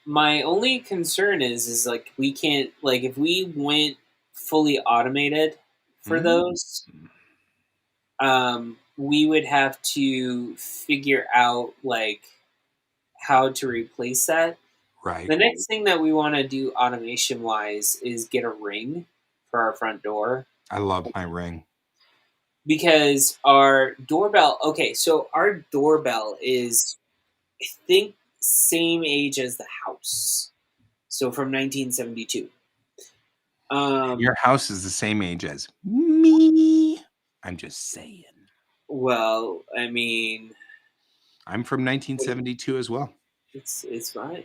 My only concern is like we can't, like, if we went fully automated for those, we would have to figure out like how to replace that. Right. The next thing that we want to do automation wise is get a ring for our front door, I love my ring. because our doorbell, okay, so our doorbell is, I think, same age as the house. So from 1972. Your house is the same age as me. I'm just saying. Well, I mean, I'm from 1972 as well. it's fine.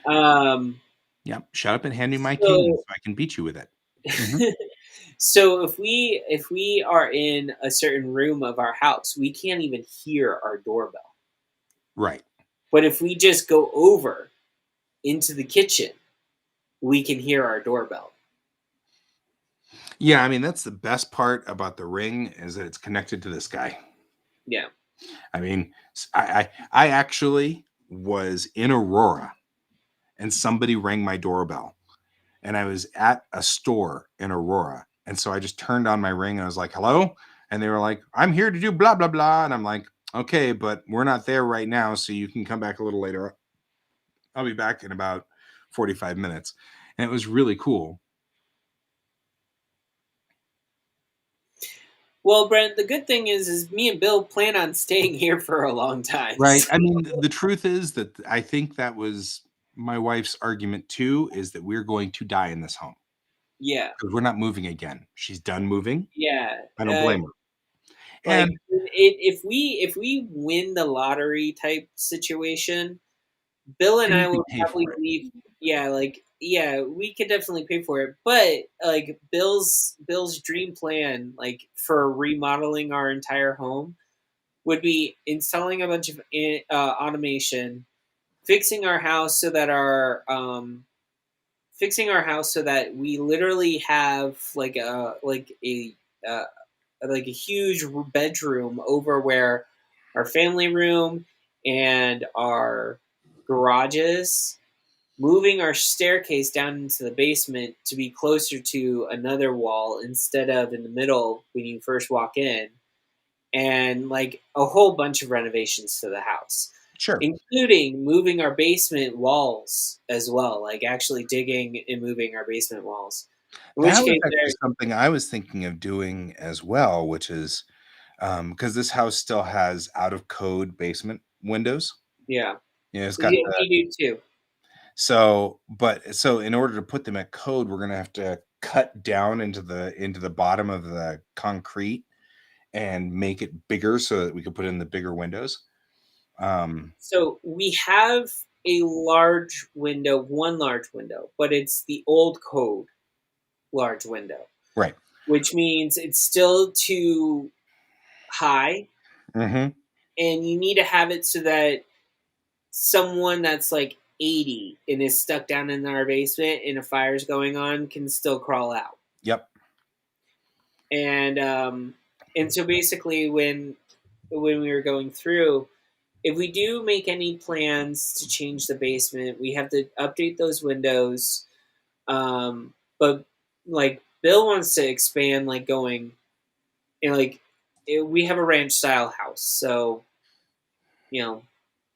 Um, Yep. Shut up and hand me my cane so so I can beat you with it. Mhm. so if we are in a certain room of our house, we can't even hear our doorbell. Right. But if we just go over into the kitchen, we can hear our doorbell. Yeah, I mean that's the best part about the ring is that it's connected to this guy. Yeah. I mean, I actually was in Aurora and somebody rang my doorbell and I was at a store in Aurora. And so I just turned on my ring and I was like, hello. And they were like, I'm here to do blah, blah, blah. And I'm like, okay, but we're not there right now. So you can come back a little later. I'll be back in about 45 minutes. And it was really cool. Well, Brent, the good thing is me and Bill plan on staying here for a long time. Right. I mean, the truth is that I think that was my wife's argument too, is that we're going to die in this home Yeah. because we're not moving again. She's done moving. Yeah. I don't blame her. Like And if we win the lottery type situation, Bill and and I you can will pay probably for it. leave. Yeah, like yeah, we could definitely pay for it. But like Bill's dream plan, like for remodeling our entire home, would be installing a bunch of automation, fixing our house so that we literally have uh, like a huge bedroom over where our family room and our garages, moving our staircase down into the basement to be closer to another wall instead of in the middle when you first walk in, and like a whole bunch of renovations to the house, Sure. including moving our basement walls as well, like actually digging and moving our basement walls. In which That was case, actually there, something I was thinking of doing as well, which is because this house still has out of code basement windows. yeah, You know, it's got we, the we do too. so in order to put them at code, we're gonna have to cut down into the bottom of the concrete and make it bigger so that we could put in the bigger windows. So we have a large window, one large window, but it's the old code large window, Right. which means it's still too high, Mm-hmm. and you need to have it so that someone that's like 80 and is stuck down in our basement and a fire's going on can still crawl out. Yep. And so basically when we were going through, if we do make any plans to change the basement, we have to update those windows. But like Bill wants to expand, like going, and like we have a ranch style house, so you know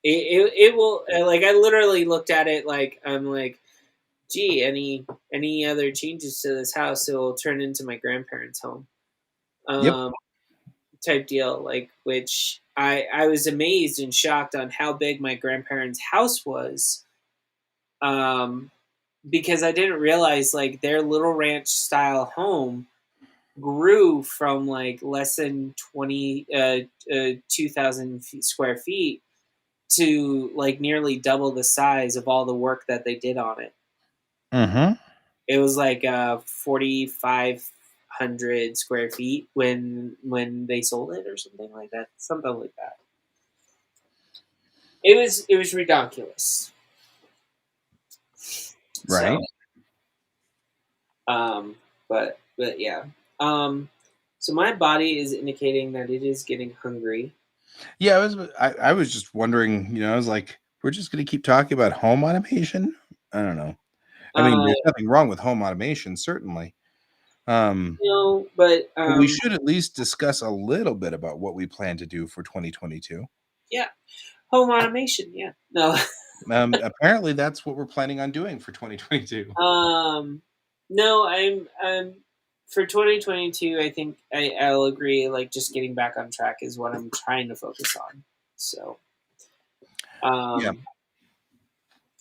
it will like I literally looked at it like I'm like, gee, any other changes to this house, it will turn into my grandparents' home. Yep. Um, type deal, like which I was amazed and shocked on how big my grandparents' house was, um, because I didn't realize like their little ranch style home grew from like less than 2,000 square feet to like nearly double the size of all the work that they did on it. Mm-hmm. It was like 4,500 square feet when they sold it or something like that. Something like that. It was ridiculous. Right. So, but yeah. So my body is indicating that it is getting hungry. Yeah, I was just wondering, I was like, we're just gonna keep talking about home automation? I don't know. I mean, Uh, there's nothing wrong with home automation, certainly. no, but But we should at least discuss a little bit about what we plan to do for 2022. yeah. Home automation, yeah. No. Apparently, that's what we're planning on doing for 2022. No, I'm for 2022. I think I'll agree. Like, just getting back on track is what I'm trying to focus on. So, Yeah.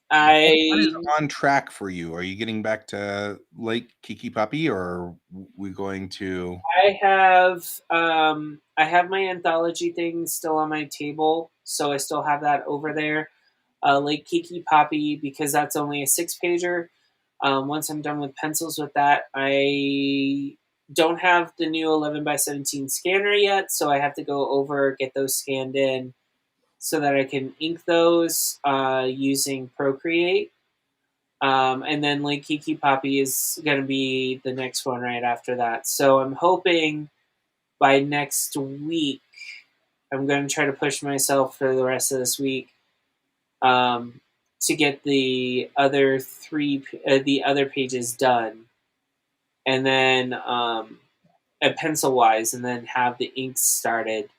What is I on track for you? Are you getting back to Lake Kiki Puppy, or are we going to? I have my anthology thing still on my table, so I still have that over there. Lake Kiki Poppy, because that's only a 6-pager. Once I'm done with pencils with that, I don't have the new 11 by 17 scanner yet, so I have to go over, get those scanned in so that I can ink those using Procreate. And then Lake Kiki Poppy is going to be the next one right after that. So I'm hoping by next week, I'm going to try to push myself for the rest of this week um, to get the other the other pages done, and then pencil wise, and then have the inks started.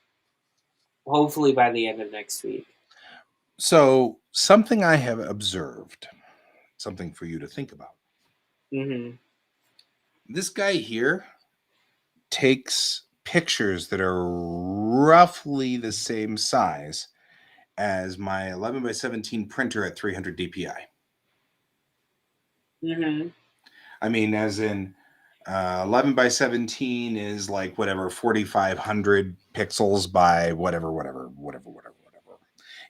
Hopefully by the end of next week. So, something I have observed, something for you to think about. Mm-hmm. This guy here takes pictures that are roughly the same size as my 11 by 17 printer at 300 DPI. Mm-hmm. I mean, as in 11 by 17 is like whatever 4,500 pixels by whatever.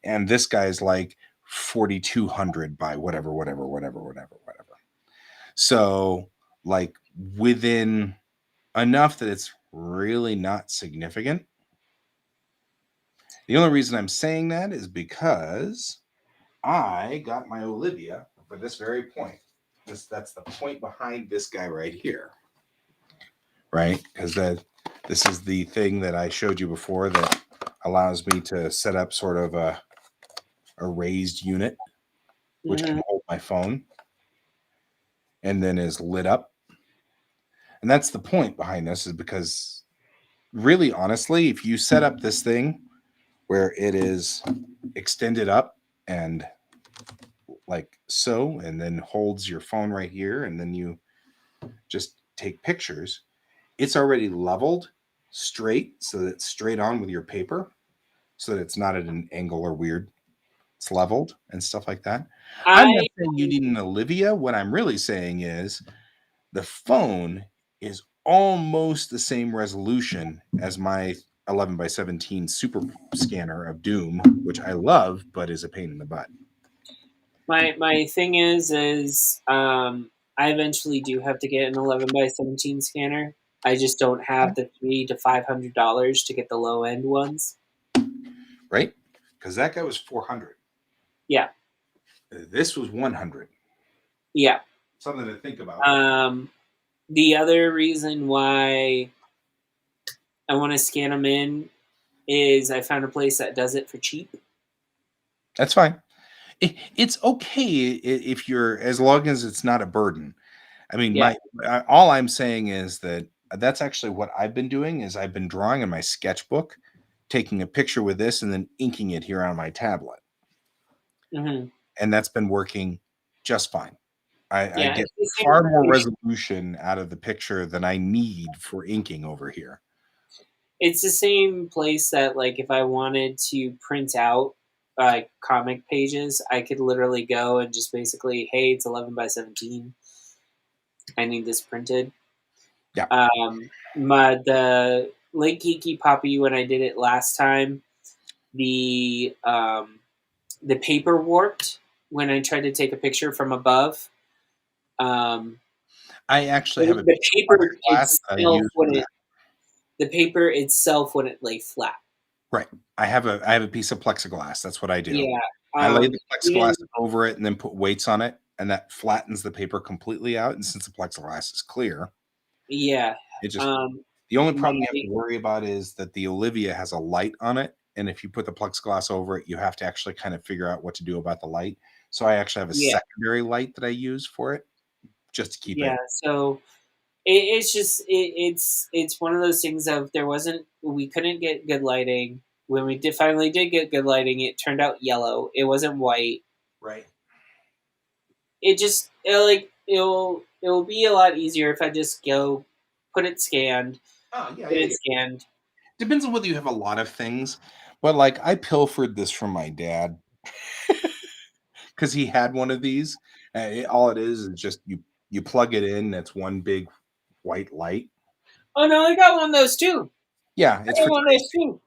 And this guy's like 4,200 by whatever. So, like, within enough that it's really not significant. The only reason I'm saying that is because I got my Olivia for this very point. That's the point behind this guy right here. Right? Because this is the thing that I showed you before that allows me to set up sort of a raised unit, which Mm-hmm. can hold my phone and then is lit up. And that's the point behind this, is because really, honestly, if you set up this thing where it is extended up and like so, and then holds your phone right here, and then you just take pictures, it's already leveled straight so that it's straight on with your paper, so that it's not at an angle or weird. It's leveled and stuff like that. I'm not saying you need an Olivia. What I'm really saying is the phone is almost the same resolution as my 11 by 17 super scanner of Doom, which I love, but is a pain in the butt. My thing is I eventually do have to get an 11 by 17 scanner. I just don't have the $300 to $500 to get the low end ones. Right? Because that guy was 400. Yeah. This was 100. Yeah. Something to think about. The other reason why I want to scan them in is I found a place that does it for cheap. That's fine. It's okay if you're, as long as it's not a burden. I mean, Yeah. all I'm saying is that that's actually what I've been doing. Is I've been drawing in my sketchbook, taking a picture with this, and then inking it here on my tablet. Mm-hmm. And that's been working just fine. I get it's far more resolution out of the picture than I need for inking over here. It's the same place that, like, if I wanted to print out comic pages, I could literally go and just basically, hey, it's 11 by 17. I need this printed. Yeah. The Lake Kiki Poppy, when I did it last time, the paper warped when I tried to take a picture from above. I actually have the paper itself the paper itself wouldn't lay flat. Right. I have a piece of plexiglass. That's what I do. Yeah. I lay the plexiglass over it and then put weights on it, and that flattens the paper completely out. And since the plexiglass is clear, yeah, it just the only problem you have to worry about is that the Olivia has a light on it, and if you put the plexiglass over it, you have to actually kind of figure out what to do about the light. So I actually have a secondary light that I use for it, just to keep it. Yeah. So it's just it's one of those things of we couldn't get good lighting. when we finally did get good lighting, it turned out yellow. It wasn't white. Right. It'll be a lot easier if I just go put it scanned, Oh yeah, get yeah, it yeah. scanned. Depends on whether you have a lot of things, but like I pilfered this from my dad because he had one of these. All it is just you plug it in. It's one big white light. Oh no, I got one of those too. Yeah, I it's got for one of those too.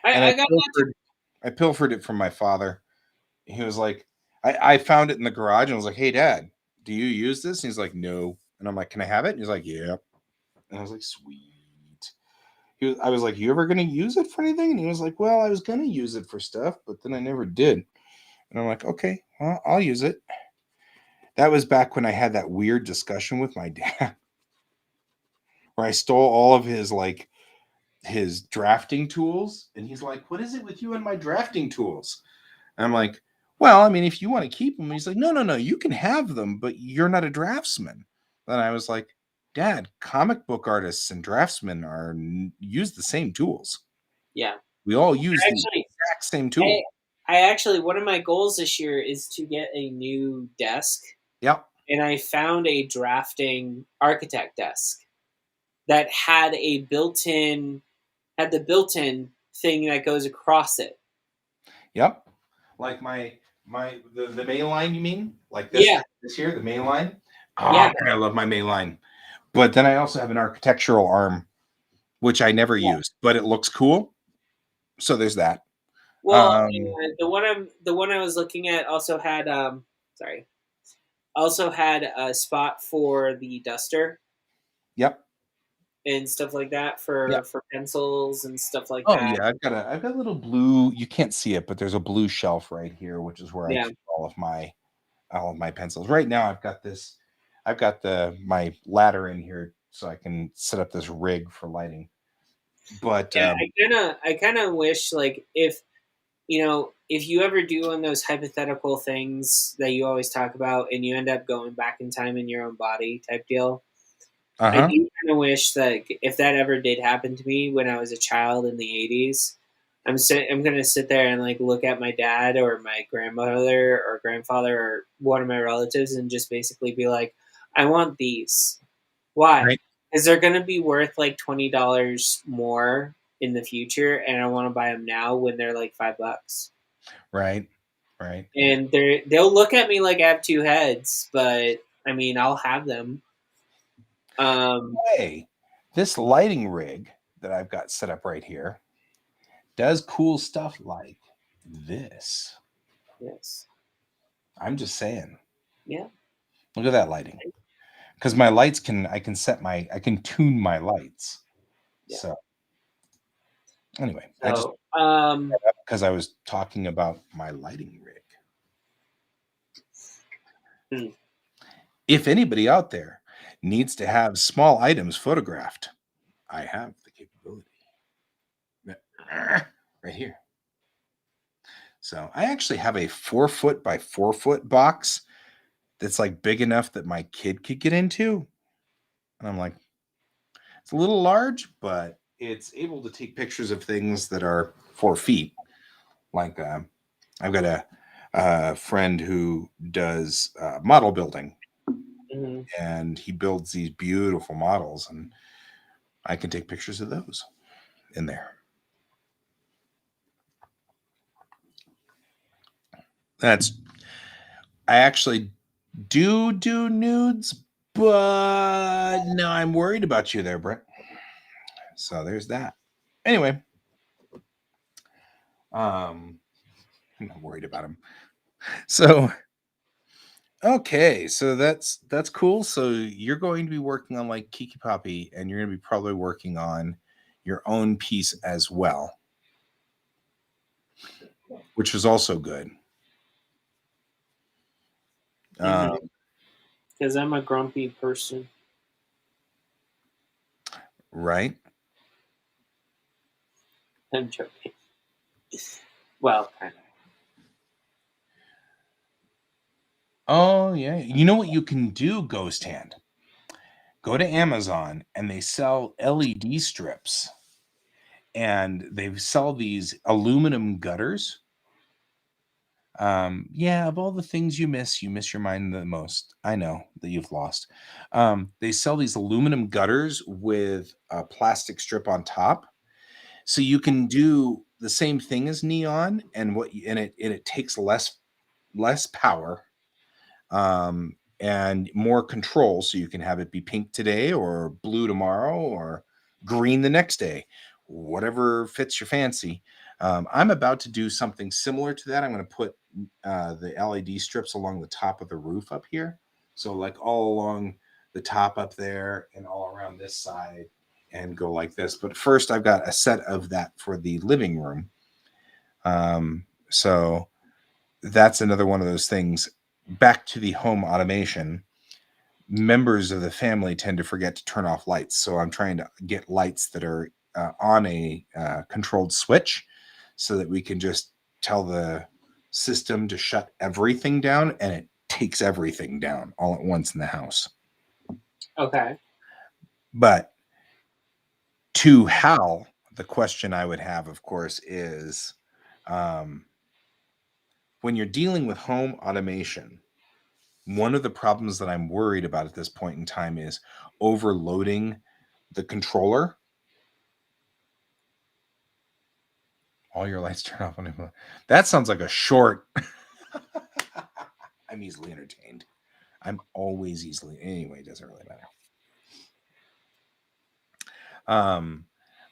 and I got that too. I pilfered it from my father. He was like, I found it in the garage and I was like, hey dad, do you use this? And he's like, no. And I'm like, can I have it? And he's like, yeah. And I was like, sweet. I was like, you ever gonna use it for anything? And he was like, well, I was gonna use it for stuff, but then I never did. And I'm like, okay, well, I'll use it. That was back when I had that weird discussion with my dad where I stole all of his drafting tools. And he's like, what is it with you and my drafting tools? And I'm like, well, I mean, if you want to keep them. And he's like, no, you can have them, but you're not a draftsman. And I was like, Dad, comic book artists and draftsmen use the same tools. Yeah. We all use the Actually, exact same tool. I actually, one of my goals this year is to get a new desk. Yep. And I found a drafting architect desk that had the built-in thing that goes across it. Yep. Like the main line, you mean? Like this? Yeah. This here, the main line? Oh, Yeah. man, I love my main line. But then I also have an architectural arm, which I never used, but it looks cool. So there's that. Well, the one I was looking at also had a spot for the duster. Yep. And stuff like that for pencils and stuff like Oh that. yeah, I've got a little blue. You can't see it, but there's a blue shelf right here, which is where I keep all of my pencils. Right now, I've got my ladder in here so I can set up this rig for lighting. But I kind of wish, like, if you ever do one of those hypothetical things that you always talk about, and you end up going back in time in your own body type deal. I do kind of wish that if that ever did happen to me when I was a child in the 80s, I'm going to sit there and like look at my dad or my grandmother or grandfather or one of my relatives and just basically be like, I want these. Why? Right. Because they're going to be worth like $20 more in the future, and I want to buy them now when they're like $5. Right. And they'll look at me like I have two heads, but I mean, I'll have them. Hey, this lighting rig that I've got set up right here does cool stuff like this. Yes. I'm just saying. Yeah. Look at that lighting. Because my lights I can tune my lights. Yeah. So anyway, because I was talking about my lighting rig. If anybody out there needs to have small items photographed, I have the capability right here. So I actually have a 4-foot by 4-foot box that's like big enough that my kid could get into. And I'm like, it's a little large, but it's able to take pictures of things that are 4 feet. Like I've got a friend who does model building. Mm-hmm. And he builds these beautiful models, and I can take pictures of those in there. I actually do nudes, but no, I'm worried about you there, Brent. So there's that. Anyway, I'm not worried about him. So okay, so that's cool. So you're going to be working on like Kiki Poppy, and you're going to be probably working on your own piece as well, which is also good. Because I'm a grumpy person. Right? I'm joking. Well, kind of. Oh, yeah. You know what you can do, Ghost Hand? Go to Amazon, and they sell LED strips. and they sell these aluminum gutters. Yeah, of all the things you miss your mind the most. I know that you've lost. They sell these aluminum gutters with a plastic strip on top, so you can do the same thing as neon, and it takes less power, and more control, so you can have it be pink today or blue tomorrow or green the next day, whatever fits your fancy. I'm about to do something similar to that. I'm going to put the LED strips along the top of the roof up here, so like all along the top up there and all around this side, and go like this. But first I've got a set of that for the living room. So that's another one of those things. Back to the home automation, members of the family tend to forget to turn off lights. So I'm trying to get lights that are on a controlled switch, so that we can just tell the system to shut everything down, and it takes everything down all at once in the house. Okay. But to Hal, the question I would have, of course, is when you're dealing with home automation, one of the problems that I'm worried about at this point in time is overloading the controller. All your lights turn off. That sounds like a short. I'm easily entertained. I'm always easily. Anyway, it doesn't really matter.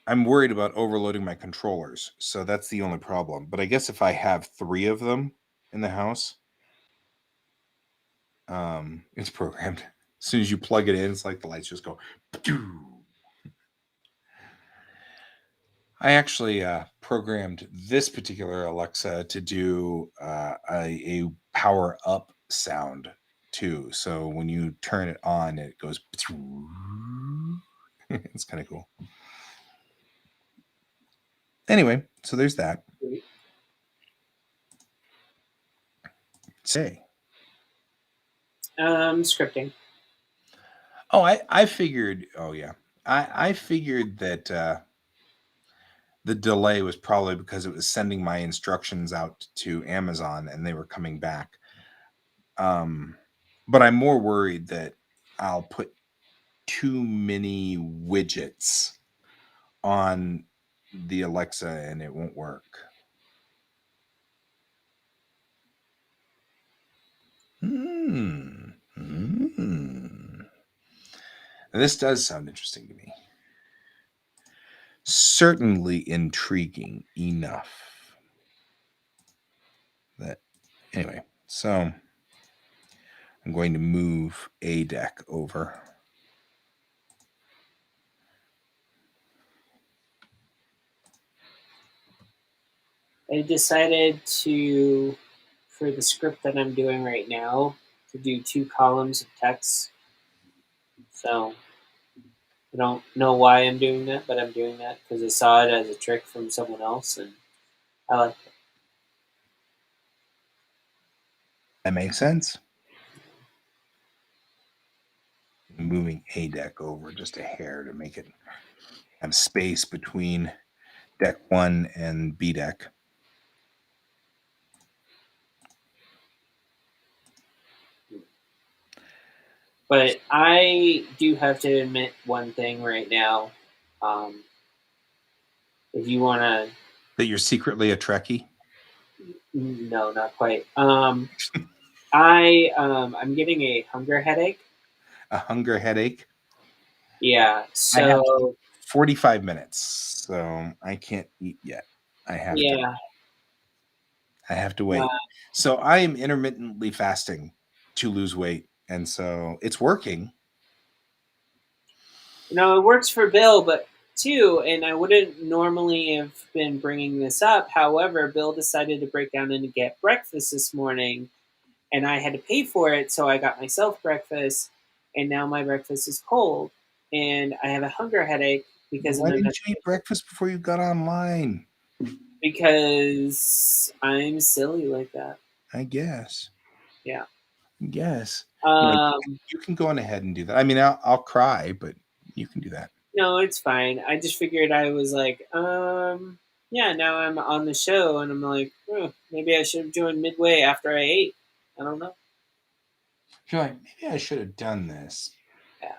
I'm worried about overloading my controllers. So that's the only problem. But I guess if I have 3 of them in the house, it's programmed. As soon as you plug it in, it's like the lights just go. I actually programmed this particular Alexa to do a power up sound too. So when you turn it on, it goes. It's kind of cool. Anyway, so there's that. Say. Scripting. Oh, I figured. Oh yeah, I figured that the delay was probably because it was sending my instructions out to Amazon and they were coming back. But I'm more worried that I'll put too many widgets on the Alexa and it won't work. This does sound interesting to me. Certainly intriguing enough. That anyway, so I'm going to move a deck over. I decided to, for the script that I'm doing right now, to do 2 columns of text. So I don't know why I'm doing that, but I'm doing that because I saw it as a trick from someone else, and I like it. That makes sense. Moving a deck over just a hair to make it have space between deck 1 and B deck. But I do have to admit one thing right now. If you want to, That you're secretly a Trekkie? no, not quite. I'm getting a hunger headache. A hunger headache? Yeah. I have So 45 minutes, so I can't eat yet. I have to wait. So I am intermittently fasting to lose weight, and so it's working. it works for Bill, but too, and I wouldn't normally have been bringing this up. However, Bill decided to break down and get breakfast this morning, and I had to pay for it, so I got myself breakfast, and now my breakfast is cold, and I have a hunger headache because Why didn't you eat breakfast before you got online? Because I'm silly like that. I guess. Yeah. Yes. Um, You can go on ahead and do that. I mean, I'll cry, but you can do that. No, it's fine. I just figured I was like, yeah, now I'm on the show, and I'm like, maybe I should have joined midway after I ate. I don't know. You're like, maybe I should have done this Yeah.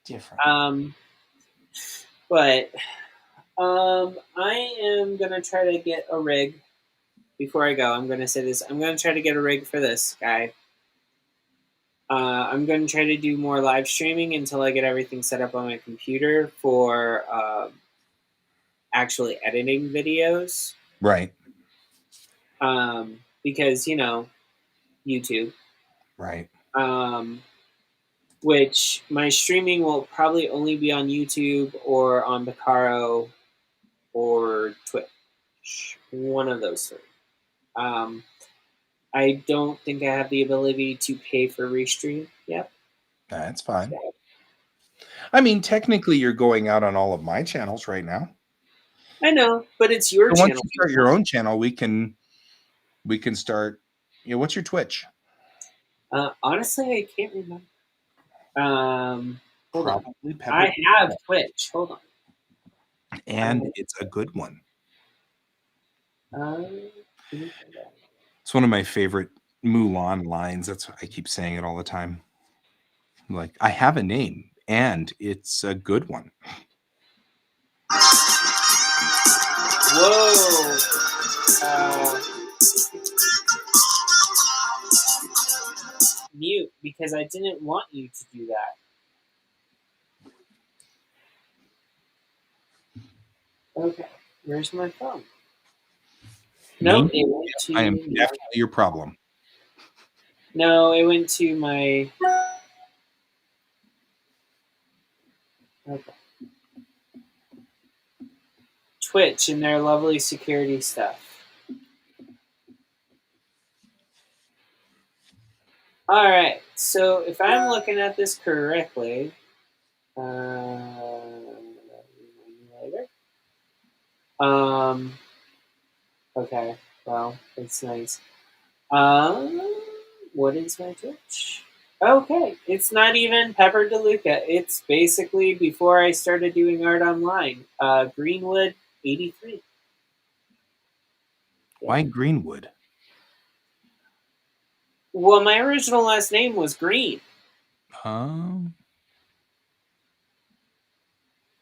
different. But I am gonna try to get a rig. Before I go, I'm gonna say this. I'm gonna try to get a rig for this guy. I'm gonna try to do more live streaming until I get everything set up on my computer for actually editing videos. Right. Because YouTube. Right. Which my streaming will probably only be on YouTube or on Vacaro or Twitch. One of those three. I don't think I have the ability to pay for Restream yet. That's fine. I mean, technically, you're going out on all of my channels right now. I know, but it's your So channel. once you start your own channel, we can start. What's your Twitch? Honestly, I can't remember. Hold on. Probably I have Twitch. Hold on. And it's a good one. It's It's one of my favorite Mulan lines. That's what I keep saying it all the time. Like, I have a name, and it's a good one. Whoa. Mute, because I didn't want you to do that. Okay, where's my phone? No, it went to. I am definitely your problem. No, it went to my. Okay. Twitch and their lovely security stuff. All right, so if I'm looking at this correctly, later. Okay, well, it's nice. What is my Twitch? Okay, it's not even Pepper DeLuca. It's basically before I started doing art online. Greenwood 83. Why Greenwood? Well, my original last name was Green.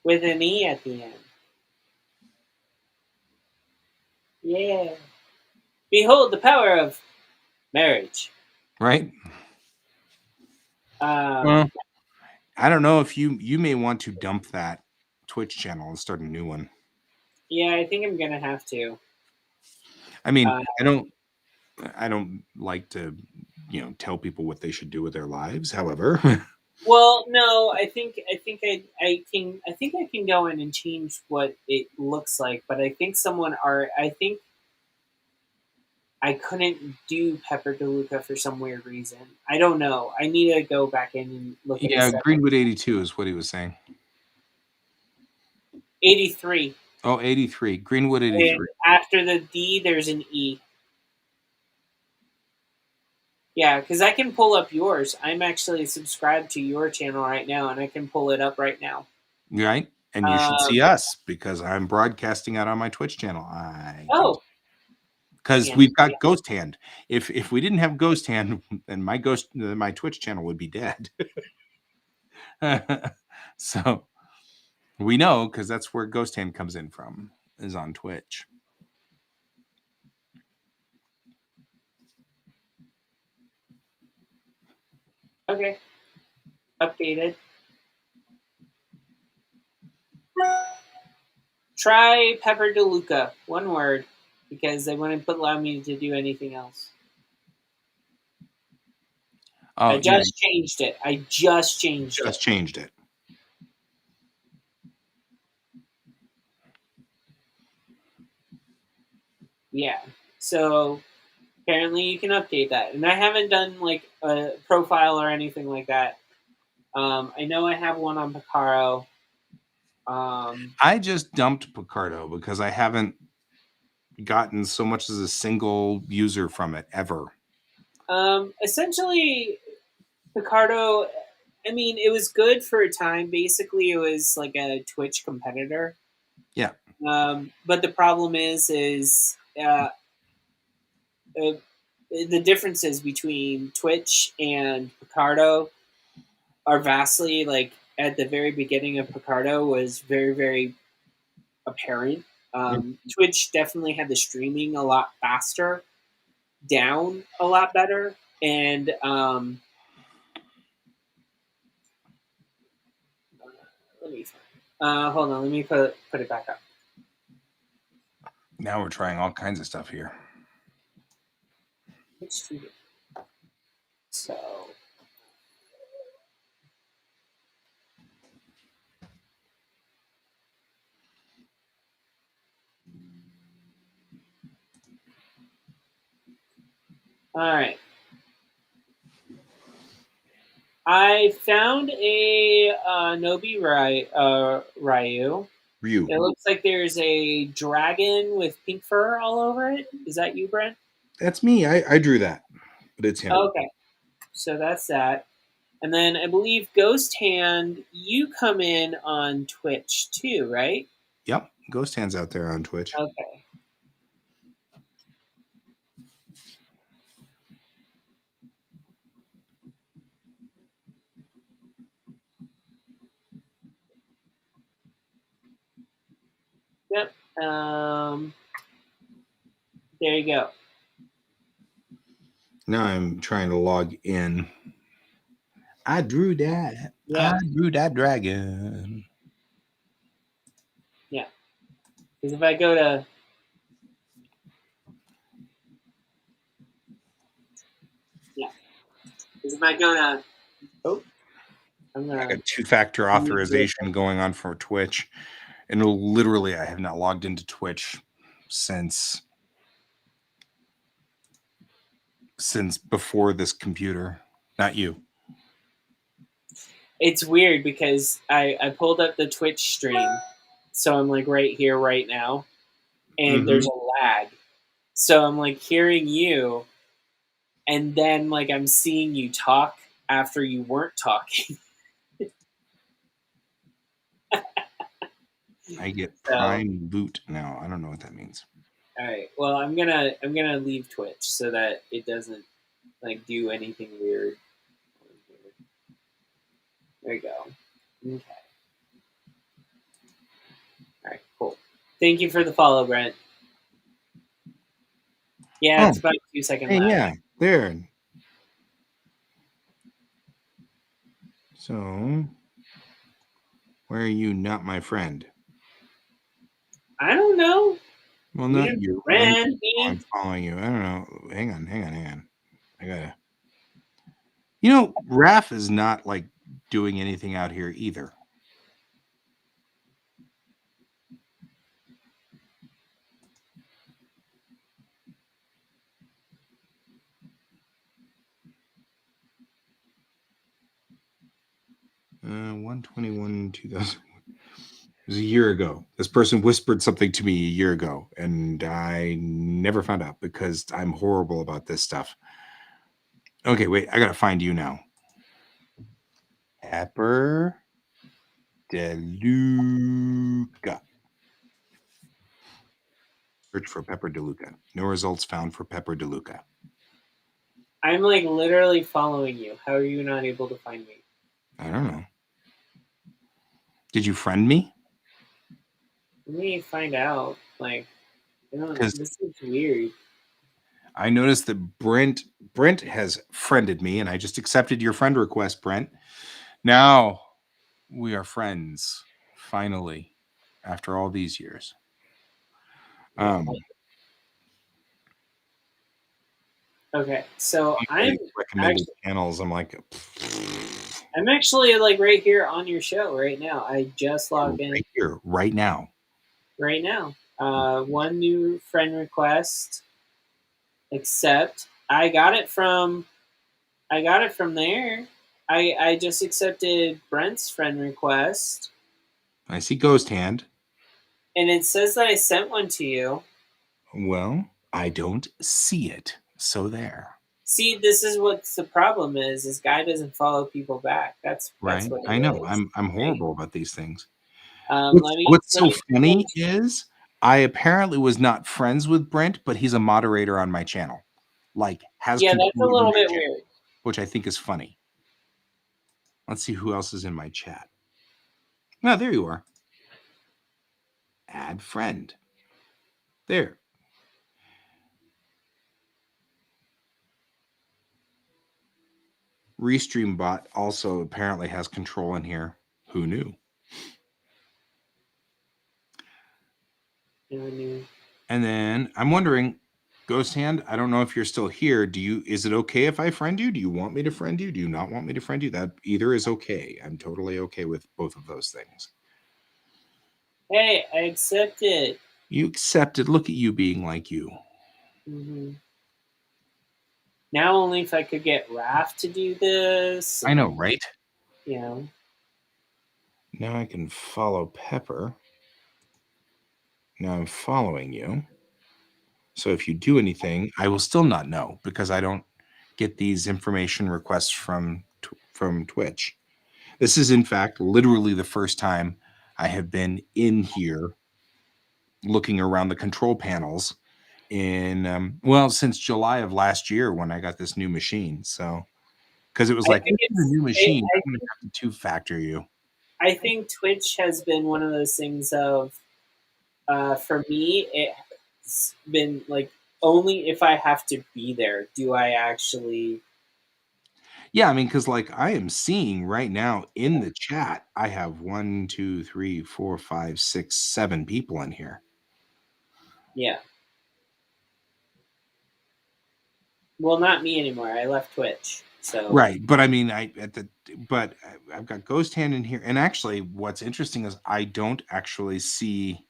With an E at the end. Yeah. Behold the power of marriage. Right? Well, I don't know if you may want to dump that Twitch channel and start a new one. Yeah, I think I'm gonna have to. I mean, I don't like to, tell people what they should do with their lives. However, well, no, I think I can go in and change what it looks like, but I think I think I couldn't do Pepper DeLuca for some weird reason. I don't know. I need to go back in and look at yeah, Greenwood 82 is what he was saying. 83. Oh, 83. Greenwood 83. And after the D, there's an E. Yeah, because I can pull up yours. I'm actually subscribed to your channel right now, and I can pull it up right now. Right? And you should see us because I'm broadcasting out on my Twitch channel. Because we've got Ghost Hand. If we didn't have Ghost Hand, then my Twitch channel would be dead. So we know because that's where Ghost Hand comes in from, is on Twitch. Okay. Updated. Try Pepper DeLuca. One word. Because they wouldn't allow me to do anything else. Oh, I just changed it. Just changed it. Yeah. So apparently you can update that. And I haven't done like a profile or anything like that. I know I have one on Vacaro. I just dumped Picardo because I haven't gotten so much as a single user from it ever. Essentially, Picardo, I mean, it was good for a time. Basically, it was like a Twitch competitor. Yeah. But the problem uh, the differences between Twitch and Picardo are vastly like at the very beginning of Picardo was very, very apparent. Twitch definitely had the streaming a lot faster, down a lot better, and let me hold on. Let me put it back up. Now we're trying all kinds of stuff here. Let's see. So. All right. I found a Nobi Ryu. Ryu. It looks like there's a dragon with pink fur all over it. Is that you, Brent? That's me. I drew that, but it's him. Okay. So that's that. And then I believe Ghost Hand, you come in on Twitch too, right? Yep. Ghost Hand's out there on Twitch. Okay. Yep. There you go. Now I'm trying to log in. I drew that. Yeah. I drew that dragon. Yeah. Because if I go to I'm I gonna got two-factor authorization going on for Twitch. And literally, I have not logged into Twitch since before this computer. Not you. It's weird because I pulled up the Twitch stream, so I'm like right here right now, and there's a lag. So I'm like hearing you, and then like I'm seeing you talk after you weren't talking. I get prime loot now. I don't know what that means. All right. Well, I'm gonna leave Twitch so that it doesn't like do anything weird. There you go. Okay. All right. Cool. Thank you for the follow, Brent. Yeah, it's about a 2-second lag. Yeah, there. So, where are you? Not my friend. I don't know. Well, not you. Friend, I'm following you. I don't know. Hang on. I gotta. You know, Raph is not like doing anything out here either. Uh, 121 2000. It was a year ago. This person whispered something to me a year ago, and I never found out because I'm horrible about this stuff. Okay, wait. I gotta find you now. Pepper DeLuca. Search for Pepper DeLuca. No results found for Pepper DeLuca. I'm like literally following you. How are you not able to find me? I don't know. Did you friend me? Let me find out. Like, this is weird. I noticed that Brent has friended me, and I just accepted your friend request, Brent. Now we are friends, finally, after all these years. Okay, so I'm recommended channels. I'm like, I'm actually like right here on your show right now. I just logged in right here, right now. Right now. One new friend request. Accept. I got it from there. I just accepted Brent's friend request. I see Ghost Hand. And it says that I sent one to you. Well, I don't see it. So there. See, this is what's the problem is. This guy doesn't follow people back. That's Right? what I it know. is. I'm Right? horrible about these things. Let me What's so funny is I apparently was not friends with Brent, but he's a moderator on my channel. Like has yeah, that's a control over little my bit channel, weird. which I think is funny. Let's see who else is in my chat. No, there you are. Add friend. There. Restream bot also apparently has control in here. Who knew? And then I'm wondering, Ghost Hand, I don't know if you're still here. Is it okay if I friend you? Do you want me to friend you? Do you not want me to friend you? That either is okay. I'm totally okay with both of those things. Hey, I accept it. You accepted. Look at you being like you. Mm-hmm. Now only if I could get Raph to do this. I know, right? You know. Now I can follow Pepper. Now I'm following you. So if you do anything, I will still not know because I don't get these information requests from Twitch. This is, in fact, literally the first time I have been in here looking around the control panels since July of last year when I got this new machine. So, because it was like, this is a new machine, I'm going to have to two-factor you. I think Twitch has been one of those things of, for me, it's been like only if I have to be there do I actually. Yeah, I mean, because like I am seeing right now in the chat, I have 1, 2, 3, 4, 5, 6, 7 people in here. Yeah. Well, not me anymore. I left Twitch. So right, but I mean, I've got Ghost Hand in here, and actually, what's interesting is I don't actually see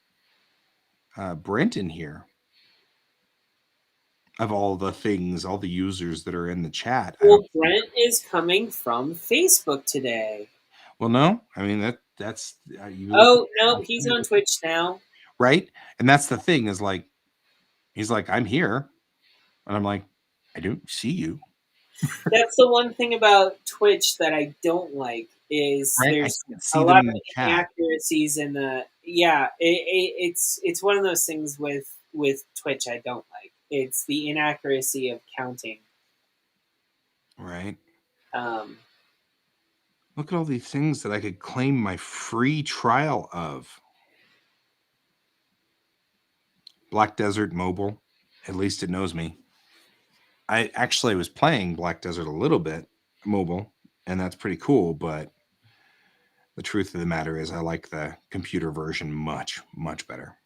Brent in here. Of all the things, all the users that are in the chat. Well, Brent is coming from Facebook today. Well, no, I mean that's. Oh no, he's on Twitch now. Right, and that's the thing is like, he's like, I'm here, and I'm like, I don't see you. That's the one thing about Twitch that I don't like is there's a lot of inaccuracies in the. Yeah, it's one of those things with Twitch I don't like. It's the inaccuracy of counting. Right. Look at all these things that I could claim my free trial of. Black Desert Mobile. At least it knows me. I actually was playing Black Desert a little bit mobile, and that's pretty cool, but the truth of the matter is I like the computer version much, much better.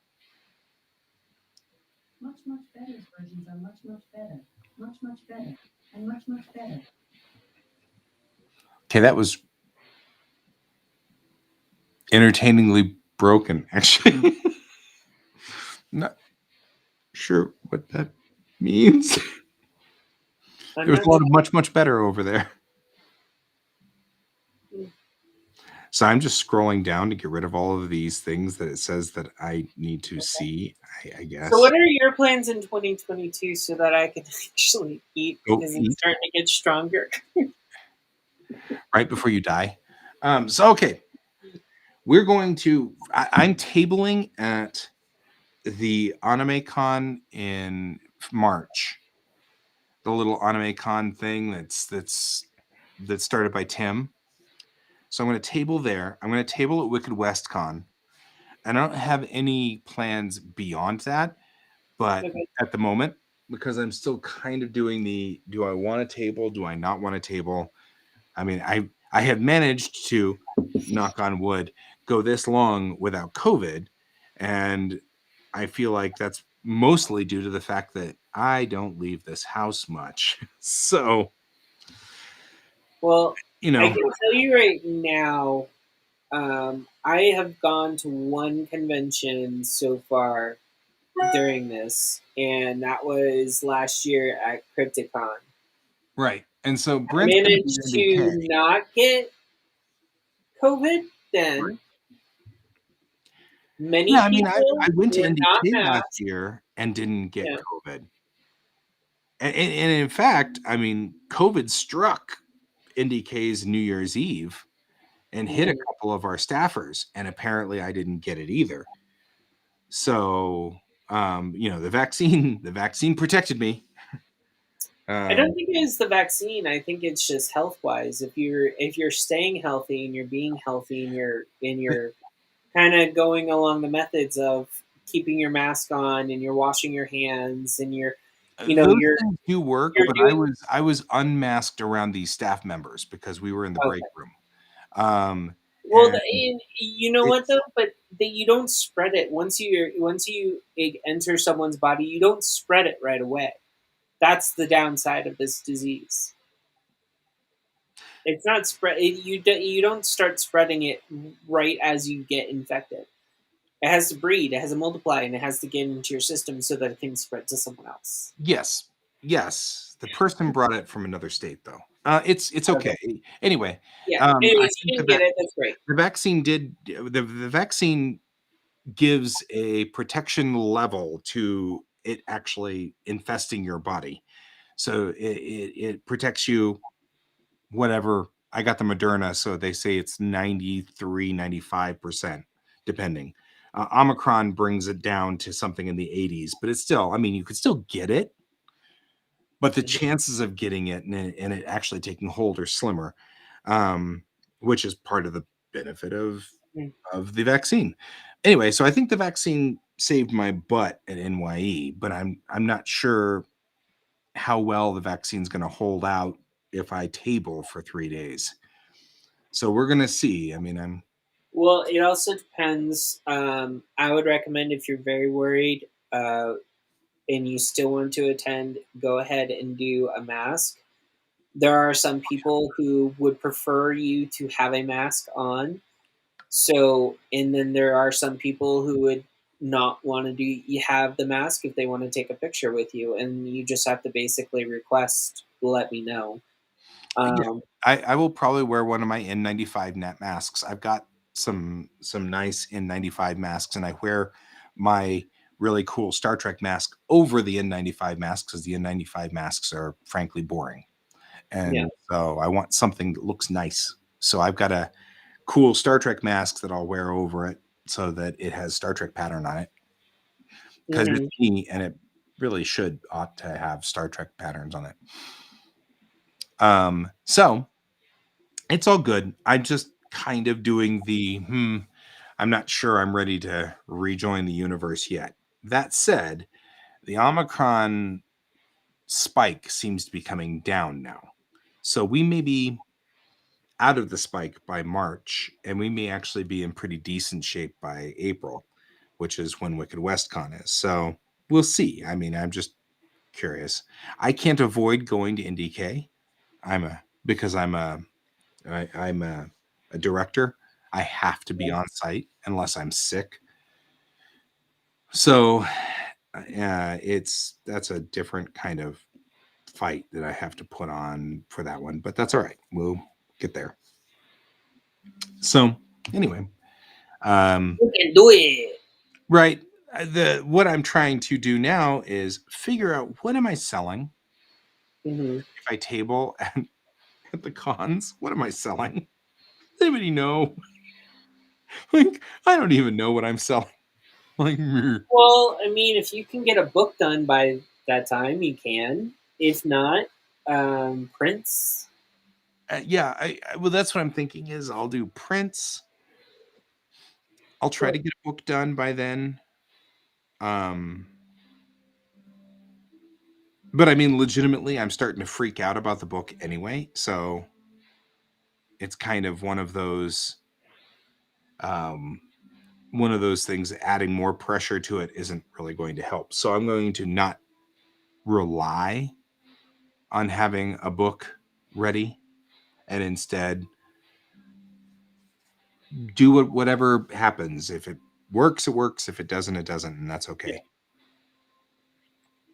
Much, much better versions are much, much better. Much, much better. And much, much better. Okay, that was entertainingly broken, actually. Not sure what that means. There was a lot of much, much better over there. So I'm just scrolling down to get rid of all of these things that it says that I need to see, I guess. So what are your plans in 2022 so that I can actually eat because I'm starting to get stronger? Right before you die. Okay. We're going to, I'm tabling at the AnimeCon in March. The little AnimeCon thing that's started by Tim. So I'm going to table there. I'm going to table at Wicked West Con. I don't have any plans beyond that, but at the moment, because I'm still kind of doing do I want a table? Do I not want a table? I mean, I have managed to, knock on wood, go this long without COVID. And I feel like that's mostly due to the fact that I don't leave this house much. So, well, you know, I can tell you right now, I have gone to one convention so far during this, and that was last year at Crypticon. Right. And so Brent managed to not get COVID then. Right. Many people I went to NDK last year and didn't get COVID. And in fact, I mean, COVID struck NDK's New Year's Eve and hit a Mhm. couple of our staffers, and apparently I didn't get it either. So, the vaccine protected me. I don't Um, think it's the vaccine. I think it's just health wise. If you're staying healthy and you're being healthy and you're kind of going along the methods of keeping your mask on and you're washing your hands and you're you know those you're things do work, you're but I doing was I was unmasked around these staff members because we were in the break okay. room. Um, Well, and and you know what it's though, but you don't spread it once you enter someone's body. You don't spread it right away. That's the downside of this disease. It's not spread. You don't start spreading it right as you get infected. It has to breed, it has to multiply, and it has to get into your system so that it can spread to someone else. yes, yes. The person brought it from another state, though. It's Okay. okay. Anyway, Yeah. I Anyways, think you didn't get it. That's great. the vaccine did the vaccine gives a protection level to it actually infesting your body. So it protects you whatever. I got the Moderna, so they say it's 93, 95%, depending. Omicron brings it down to something in the 80s, but it's still, I mean, you could still get it, but the Mhm. chances of getting it and it actually taking hold are slimmer, um, which is part of the benefit Mm. of the vaccine. Anyway, so I think the vaccine saved my butt at NYE, but I'm not sure how well the vaccine's going to hold out if I table for 3 days. So we're gonna see. I mean, I'm Well, it also depends. I would recommend if you're very worried and you still want to attend, go ahead and do a mask. There are some people who would prefer you to have a mask on. So, and then there are some people who would not want to do you have the mask if they want to take a picture with you, and you just have to basically request, let me know. yeah. Um, I will probably wear one of my N95 net masks. I've got some nice N95 masks, and I wear my really cool Star Trek mask over the N95 masks because the N95 masks are frankly boring. yeah. And so I want something that looks nice. So I've got a cool Star Trek mask that I'll wear over it so that it has Star Trek pattern on it because it's Hmm. me and it really ought to have Star Trek patterns on it. So it's all good. I'm just kind of doing I'm not sure I'm ready to rejoin the universe yet. That said, the Omicron spike seems to be coming down now. So we may be out of the spike by March, and we may actually be in pretty decent shape by April, which is when Wicked West Con is. So we'll see. I mean, I'm just curious. I can't avoid going to NDK. Because I'm a director. I have to be on site unless I'm sick. So that's a different kind of fight that I have to put on for that one, but that's all right. We'll get there. So anyway, um, You can do it. right. The what I'm trying to do now is figure out what am I selling Hmm. if I table at the cons. What am I selling? Does anybody know? Like I don't even know what I'm selling. Like meh. Well, I mean, if you can get a book done by that time, you can. If not, prints. Yeah, well, that's what I'm thinking is I'll do prints. I'll try to get a book done by then. Um, but I mean, legitimately, I'm starting to freak out about the book anyway. So it's kind of um, one of those things. Adding more pressure to it isn't really going to help. So I'm going to not rely on having a book ready, and instead do whatever happens. If it works, it works. If it doesn't, it doesn't, and that's Yeah. okay.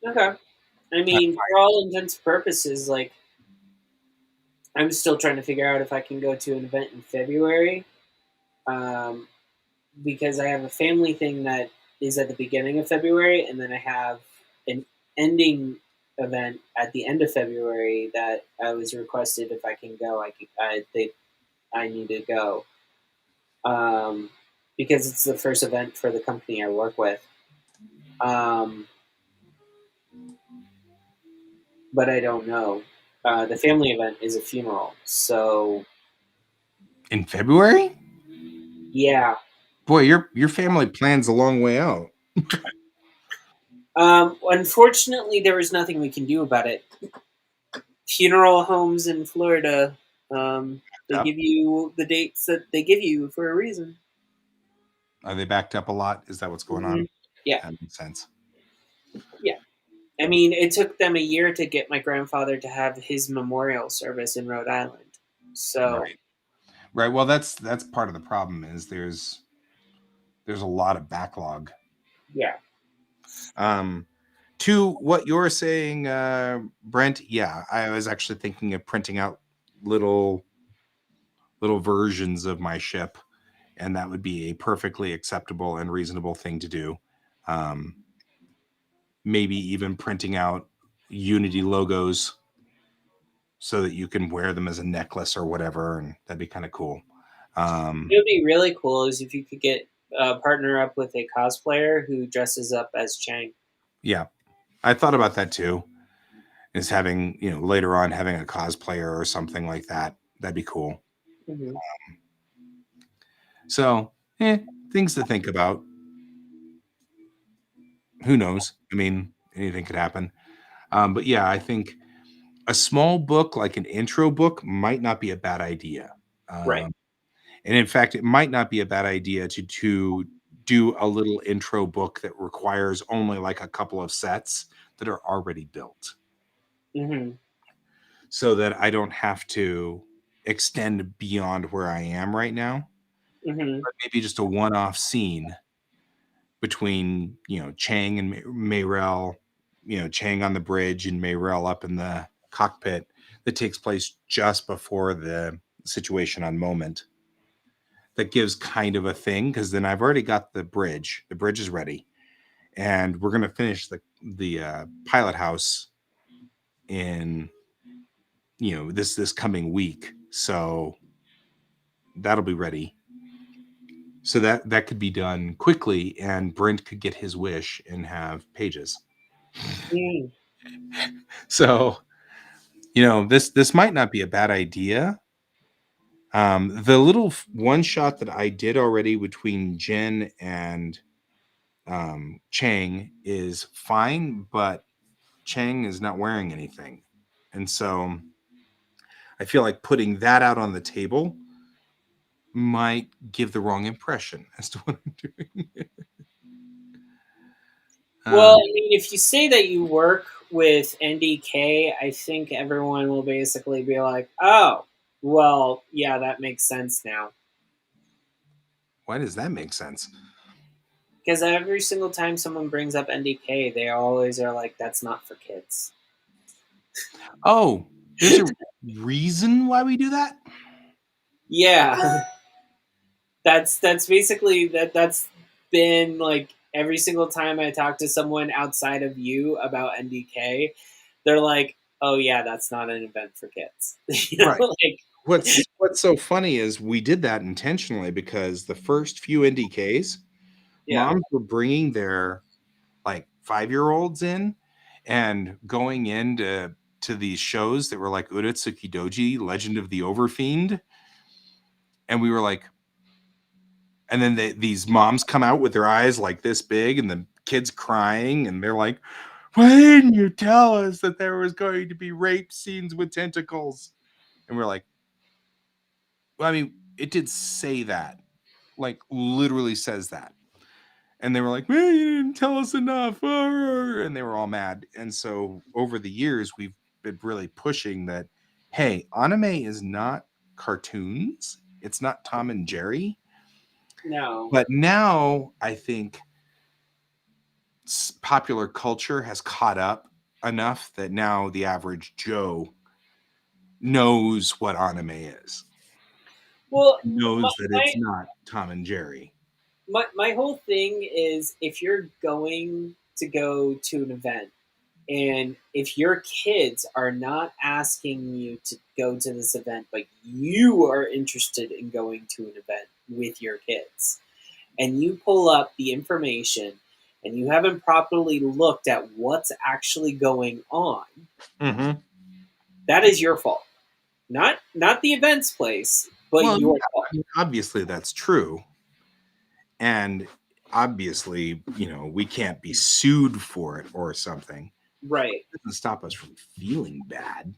Okay. I mean, for all intents and purposes, like I'm still trying to figure out if I can go to an event in February, um, because I have a family thing that is at the beginning of February, and then I have an ending. event at the end of February that I was requested if I can go. I need to go um, because it's the first event for the company I work with. Um, but I don't know. The family event is a funeral, so In February? yeah. Boy, your family plans a long way out. Unfortunately, there was nothing we can do about it. Funeral homes in Florida, they Yep. give you the dates that they give you for a reason. Are they backed up a lot? Is that what's going on? Mhm. Yeah, That makes sense. yeah. I mean, it took them a year to get my grandfather to have his memorial service in Rhode Island. So, Right. Right. Well, that's part of the problem is there's a lot of backlog. yeah. Um, to what you're saying, Brent, yeah, I was actually thinking of printing out little versions of my ship, and that would be a perfectly acceptable and reasonable thing to do. Um, Maybe even printing out Unity logos so that you can wear them as a necklace or whatever, and that'd be kind of cool. It would be really cool is if you could get partner up with a cosplayer who dresses up as Chang. Yeah, I thought about that too. Is having later on having a cosplayer or something like that. That'd be cool. Hmm. So, things to think about. Who knows? I mean, anything could happen. But yeah, I think a small book like an intro book might not be a bad idea. Right. Um, and in fact, it might not be a bad idea to do a little intro book that requires only like a couple of sets that are already built, Hmm. so that I don't have to extend beyond where I am right now. Hmm. But maybe just a one-off scene between Chang and Mayrel, Chang on the bridge and Mayrel up in the cockpit, that takes place just before the situation on Moment. That gives kind of a thing, because then I've already got the bridge. The bridge is ready, and we're gonna finish the pilot house in this coming week. So that'll be ready. So that could be done quickly, and Brent could get his wish and have pages. Mm. So this might not be a bad idea. The little one shot that I did already between Jen and Chang is fine, but Chang is not wearing anything, and so I feel like putting that out on the table might give the wrong impression as to what I'm doing. Well, um, I mean, if you say that you work with NDK, I think everyone will basically be like, "Oh, well, yeah, that makes sense now." why does that make sense? Because every single time someone brings up NDK, they always are like, "That's not for kids." Oh, there's a reason why we do that. Yeah, that's basically that's been like every single time I talk to someone outside of you about NDK, they're like, "Oh yeah, that's not an event for kids." Right. Like What's so funny is we did that intentionally, because the first few NDKs, yeah, moms were bringing their like 5-year-olds in and going into these shows that were like Urotsuki Doji, Legend of the Overfiend, and we were like, and then these moms come out with their eyes like this big, and the kids crying, and they're like, "Why didn't you tell us that there was going to be rape scenes with tentacles?" And we're like, well, I mean, it did say that, like literally says that. And they were like, "Man, you didn't tell us enough." And they were all mad. And so over the years, we've been really pushing that, hey, anime is not cartoons. It's not Tom and Jerry. no. But now I think popular culture has caught up enough that now the average Joe knows what anime is, Well, knows that my, it's not Tom and Jerry. my whole thing is if you're going to go to an event, And if your kids are not asking you to go to this event, but you are interested in going to an event with your kids, and you pull up the information and you haven't properly looked at what's actually going on, Mm-hmm. that is your fault. Not the event's place, but Well, your yeah, fault. I mean, obviously that's true. And obviously, we can't be sued for it or something. Right. It doesn't stop us from feeling bad.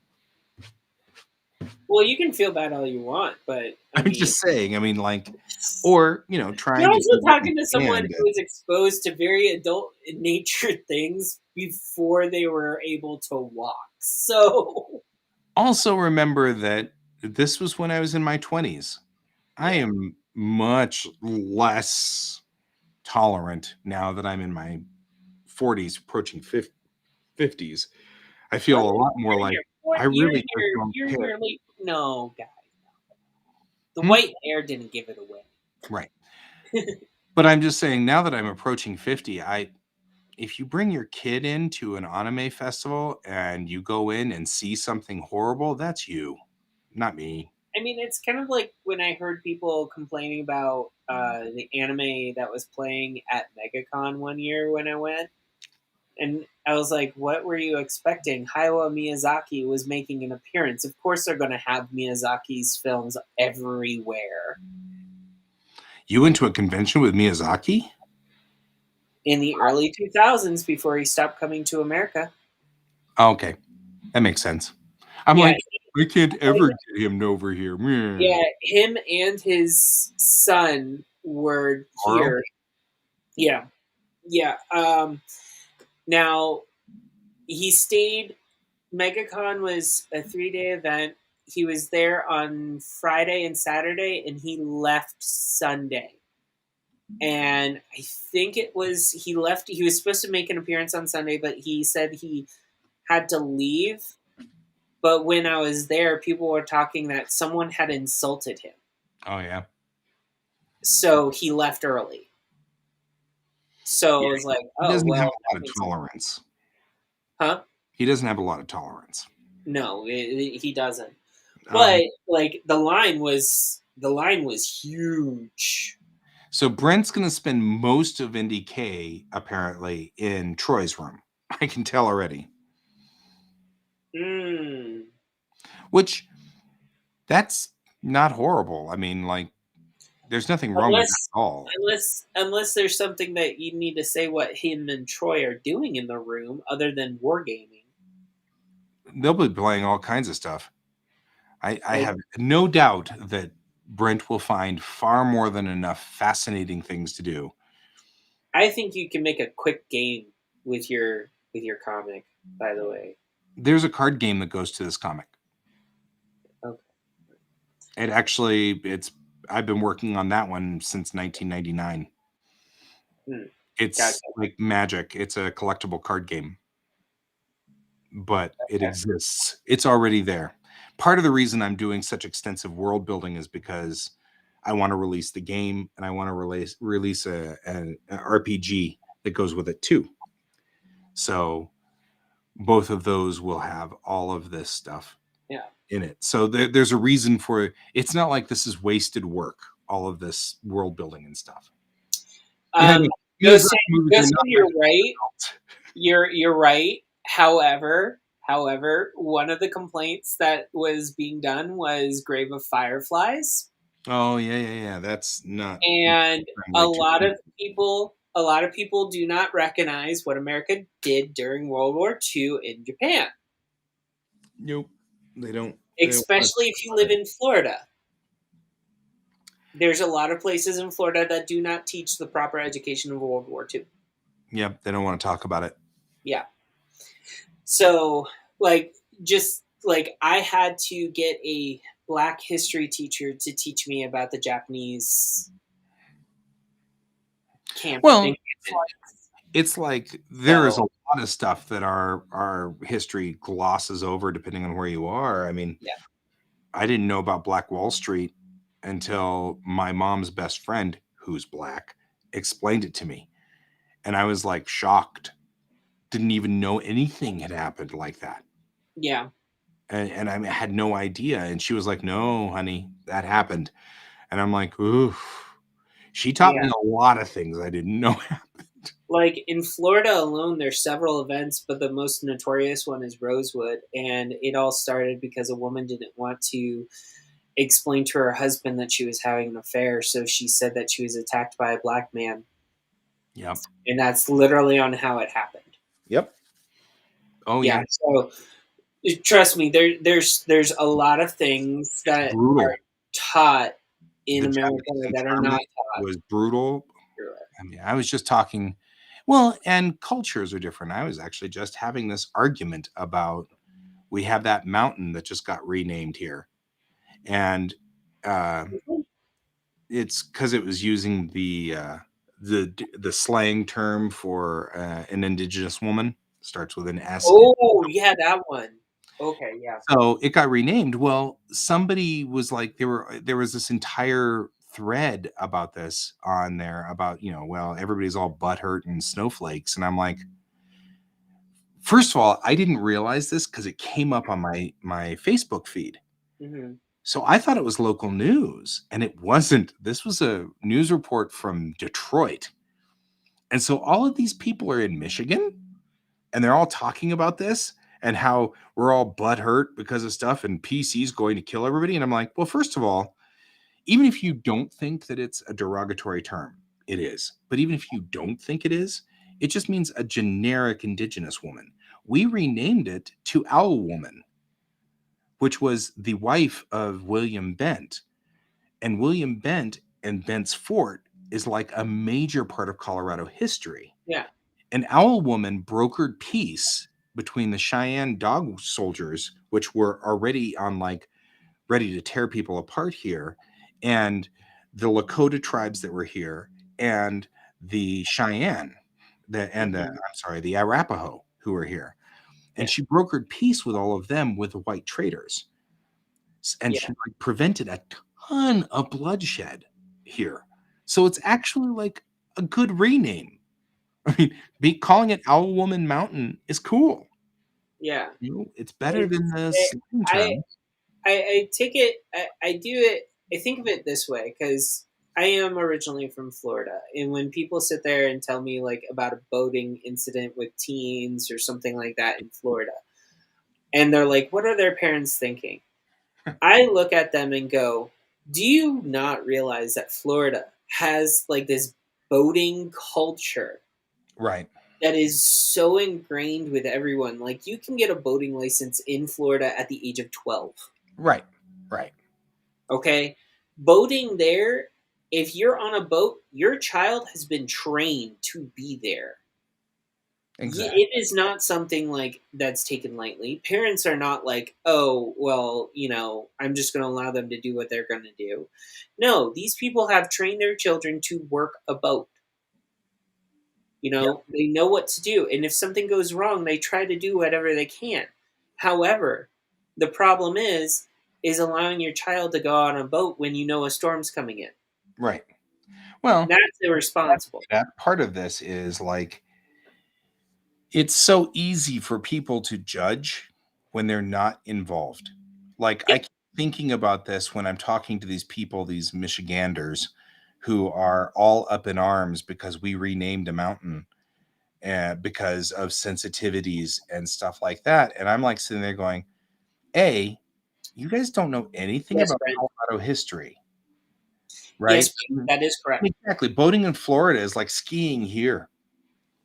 Well, you can feel bad all you want, but I I'm mean, just saying, or, trying you're to also do what talking we to someone can to- who is exposed to very adult natured things before they were able to walk. So, Also remember that this was when I was in my 20s. I yeah. am much less tolerant now that I'm in my 40s, approaching 50s. I feel a lot more You're in like your fourth. I really just don't You're in care. your late. No, guys. The Hmm? white hair didn't give it away. Right. But I'm just saying, now that I'm approaching 50, if you bring your kid into an anime festival and you go in and see something horrible, that's you, not me. I mean, it's kind of like when I heard people complaining about the anime that was playing at MegaCon one year when I went. And I was like, what were you expecting? Hayao Miyazaki was making an appearance. Of course, they're going to have Miyazaki's films everywhere. You went to a convention with Miyazaki? In the early 2000s, before he stopped coming to America. Oh, okay. That makes sense. I'm Yeah, like, I can't ever get him over here. yeah, him and his son were Goro? here. Yeah, yeah. Now, he stayed. MegaCon was a 3-day event. He was there on Friday and Saturday, and he left Sunday. And I think it was he left. He was supposed to make an appearance on Sunday, but he said he had to leave. But when I was there, people were talking that someone had insulted him, Oh, yeah. so he left early. So I was like, He "Oh doesn't have well, a that lot of makes sense." tolerance. Huh? He doesn't have a lot of tolerance. No, he doesn't. Um, But like the line was huge. So Brent's going to spend most of IndieK apparently in Troy's room. I can tell already. Mm. Which that's not horrible. I mean, like, there's nothing wrong with that at all. Unless there's something that you need to say what him and Troy are doing in the room other than wargaming. They'll be playing all kinds of stuff. I Like- have no doubt that Brent will find far more than enough fascinating things to do. I think you can make a quick game with your comic, by the way. There's a card game that goes to this comic. Okay. It actually, I've been working on that one since 1999. It's Gotcha. like Magic. It's a collectible card game, but it exists. It's already there. Part of the reason I'm doing such extensive world building is because I want to release the game and I want to release an RPG that goes with it too. So both of those will have all of this stuff in it. So there's a reason for it. It's not like this is wasted work, all of this you're right. You're right. However, one of the complaints that was being done was Grave of Fireflies. Oh yeah. That's not. And a lot of people do not recognize what America did during World War II in Japan. Nope, they don't. Especially if you live in Florida. There's a lot of places in Florida that do not teach the proper education of World War II. Yeah, they don't want to talk about it. Yeah. So, I had to get a Black history teacher to teach me about the Japanese camp. Well, it's like there is a lot of stuff that our history glosses over depending on where you are. I mean, I didn't know about Black Wall Street until my mom's best friend, who's Black, explained it to me. And I was like shocked. didn't even know anything had happened like that. Yeah. And I had no idea. And she was like, "No, honey, that happened." And I'm like, "Ooh." She taught me Yeah. a lot of things I didn't know happened. Like in Florida alone, there's several events, but the most notorious one is Rosewood. And it all started because a woman didn't want to explain to her husband that she was having an affair. So she said that she was attacked by a black man. Yep. And that's literally on how it happened. Yep. Oh Yeah. yeah. So trust me, there's a lot of things that Brutal. are taught in The America Japanese that are not internment taught was brutal. here. I mean, I was just talking, well, and cultures are different. I was actually just having this argument about, we have that mountain that just got renamed here. And it's because it was using the slang term for an indigenous woman. Starts with an S. Oh, yeah, that one. Okay, yeah. So it got renamed. Well, somebody was like, there was this entire thread about this on there about, well, everybody's all butthurt and snowflakes. And I'm like, first of all, I didn't realize this because it came up on my Facebook feed. Hmm. So I thought it was local news, and it wasn't. This was a news report from Detroit. And so all of these people are in Michigan, and they're all talking about this and how we're all butthurt because of stuff and PC's going to kill everybody. And I'm like, well, first of all, even if you don't think that it's a derogatory term, it is. But even if you don't think it is, it just means a generic indigenous woman. We renamed it to Owl Woman, which was the wife of William Bent. And William Bent and Bent's Fort is like a major part of Colorado history. Yeah. An Owl Woman brokered peace between the Cheyenne dog soldiers, which were already on like ready to tear people apart here, and the Lakota tribes that were here, and the Cheyenne, the Arapaho who were here. And Yeah. she brokered peace with all of them with the white traders. And Yeah. she like prevented a ton of bloodshed here. So it's actually like a good rename. I mean, calling it Owl Woman Mountain is cool. Yeah. It's better than the It, slang I, term. I take it, I do it, I think of it this way because I am originally from Florida. And when people sit there and tell me like about a boating incident with teens or something like that in Florida, and they're like, what are their parents thinking? I look at them and go, do you not realize that Florida has like this boating culture Right. that is so ingrained with everyone? Like you can get a boating license in Florida at the age of 12. Right. Right. Okay? Boating there, if you're on a boat, your child has been trained to be there. Exactly. It is not something like that's taken lightly. Parents are not like, oh, well, I'm just going to allow them to do what they're going to do. No, these people have trained their children to work a boat. They know what to do. And if something goes wrong, they try to do whatever they can. However, the problem is allowing your child to go on a boat when you know a storm's coming in. Right. Well, That's irresponsible. that part of this is like, it's so easy for people to judge when they're not involved. Like I keep thinking about this when I'm talking to these people, these Michiganders, who are all up in arms because we renamed a mountain because of sensitivities and stuff like that. And I'm like sitting there going, A, you guys don't know anything Yes, about Brent. Colorado history, right? Yes, that is correct. Exactly. Boating in Florida is like skiing here.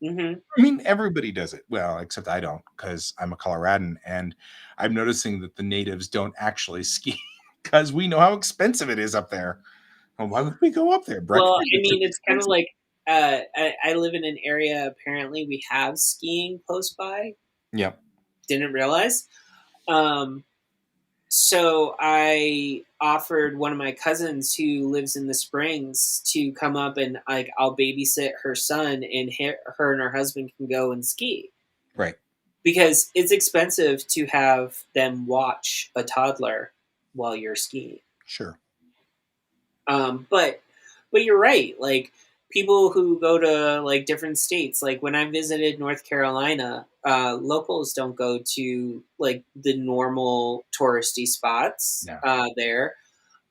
Mm-hmm. I mean, everybody does it. Well, except I don't, because I'm a Coloradan, and I'm noticing that the natives don't actually ski because we know how expensive it is up there. Well, why would we go up there? Well, Breakfast I is mean, it's kind of expensive. like I live in an area. Apparently, we have skiing close by. Yep. Didn't realize. So I offered one of my cousins who lives in the Springs to come up and like I'll babysit her son, and her and her husband can go and ski. Right. Because it's expensive to have them watch a toddler while you're skiing. Sure. But you're right. Like people who go to like different states, like when I visited North Carolina, locals don't go to like the normal touristy spots Yeah. there.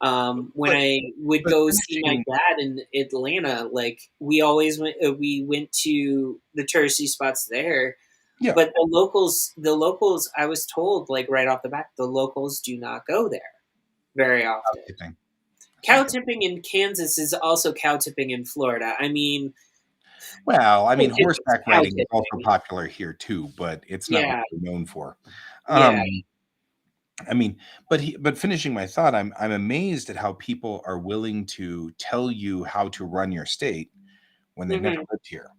When But- I would but go see my finishing- dad in Atlanta, like we went to the touristy spots there. Yeah. But the locals, I was told like right off the bat, the locals do not go there very often. tipping. Cow tipping in Kansas is also cow tipping in Florida. I mean, Well, I mean, It's just horseback cow riding is also tipping. popular here too, but it's not Yeah. what we're known for. Yeah. I mean, but finishing my thought, I'm amazed at how people are willing to tell you how to run your state when they've never lived here.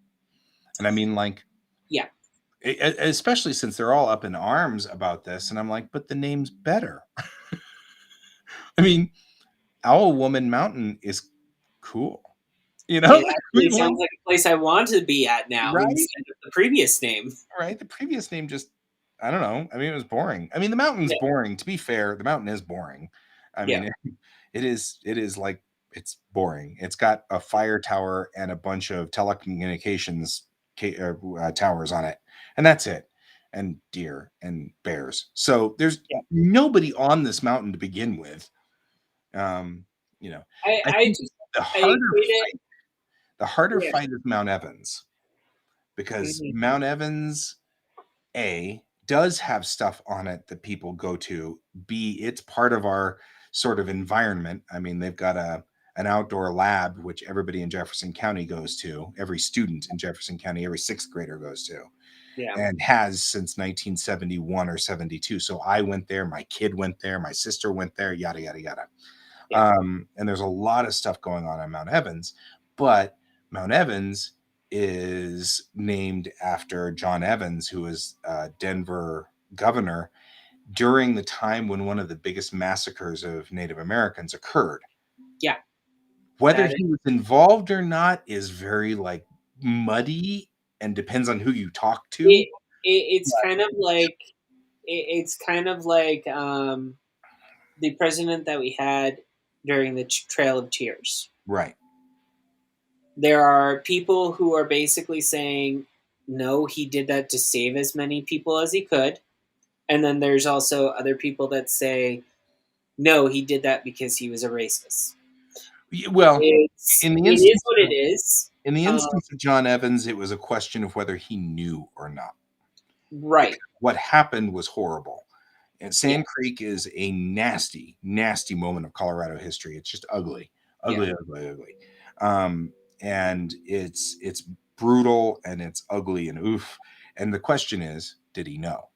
And I mean, like, Yeah. especially since they're all up in arms about this, and I'm like, but the name's better. I mean, Owl Woman Mountain is cool. You know, It actually sounds like a place I want to be at now Right? instead of the previous name. right? The previous name just, I don't know. I mean, it was boring. I mean, the mountain's Yeah. boring. To be fair, the mountain is boring. I Yeah. mean, it is like, it's boring. It's got a fire tower and a bunch of telecommunications towers on it, and that's it. And deer and bears. So there's nobody on this mountain to begin with. You know, I I think just the I harder equate it. fight, the harder Yeah. fight is Mount Evans, because Mhm. Mount Evans, A, does have stuff on it that people go to. B, it's part of our sort of environment. I mean, they've got an outdoor lab, which everybody in Jefferson County goes to. Every student in Jefferson County, every sixth grader goes to, Yeah. and has since 1971 or 72. So I went there, my kid went there, my sister went there, yada, yada, yada. Yeah. And there's a lot of stuff going on Mount Evans, but Mount Evans is named after John Evans, who was Denver governor during the time when one of the biggest massacres of Native Americans occurred. Yeah. Whether That he was involved or not is very like muddy and depends on who you talk to. It's kind of like it's kind of like the president that we had during the Trail of Tears. Right. There are people who are basically saying, no, he did that to save as many people as he could. And then there's also other people that say, no, he did that because he was a racist. Well, It is what it is. In the instance of John Evans, it was a question of whether he knew or not. Right. What happened was horrible. And Sand Creek is a nasty, nasty moment of Colorado history. It's just ugly, ugly. And it's brutal and it's ugly and oof. And the question is, did he know?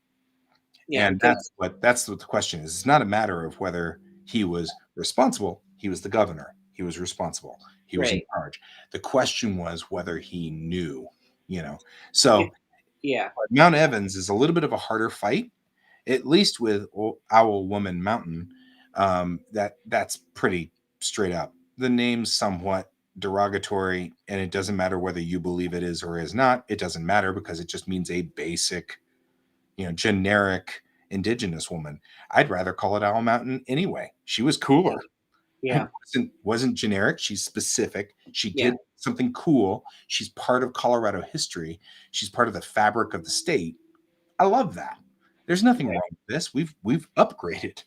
Yeah, and that's what the question is. It's not a matter of whether he was responsible. He was the governor. He was responsible. He was in charge. The question was whether he knew, So yeah, Mount Evans is a little bit of a harder fight, at least with Owl Woman Mountain. That's pretty straight up. The name's somewhat derogatory, and it doesn't matter whether you believe it is or is not. It doesn't matter because it just means a basic, generic indigenous woman. I'd rather call it Owl Mountain anyway. She was cooler. Yeah. Wasn't generic. She's specific. She did something cool. She's part of Colorado history. She's part of the fabric of the state. I love that. There's nothing wrong with this. We've upgraded,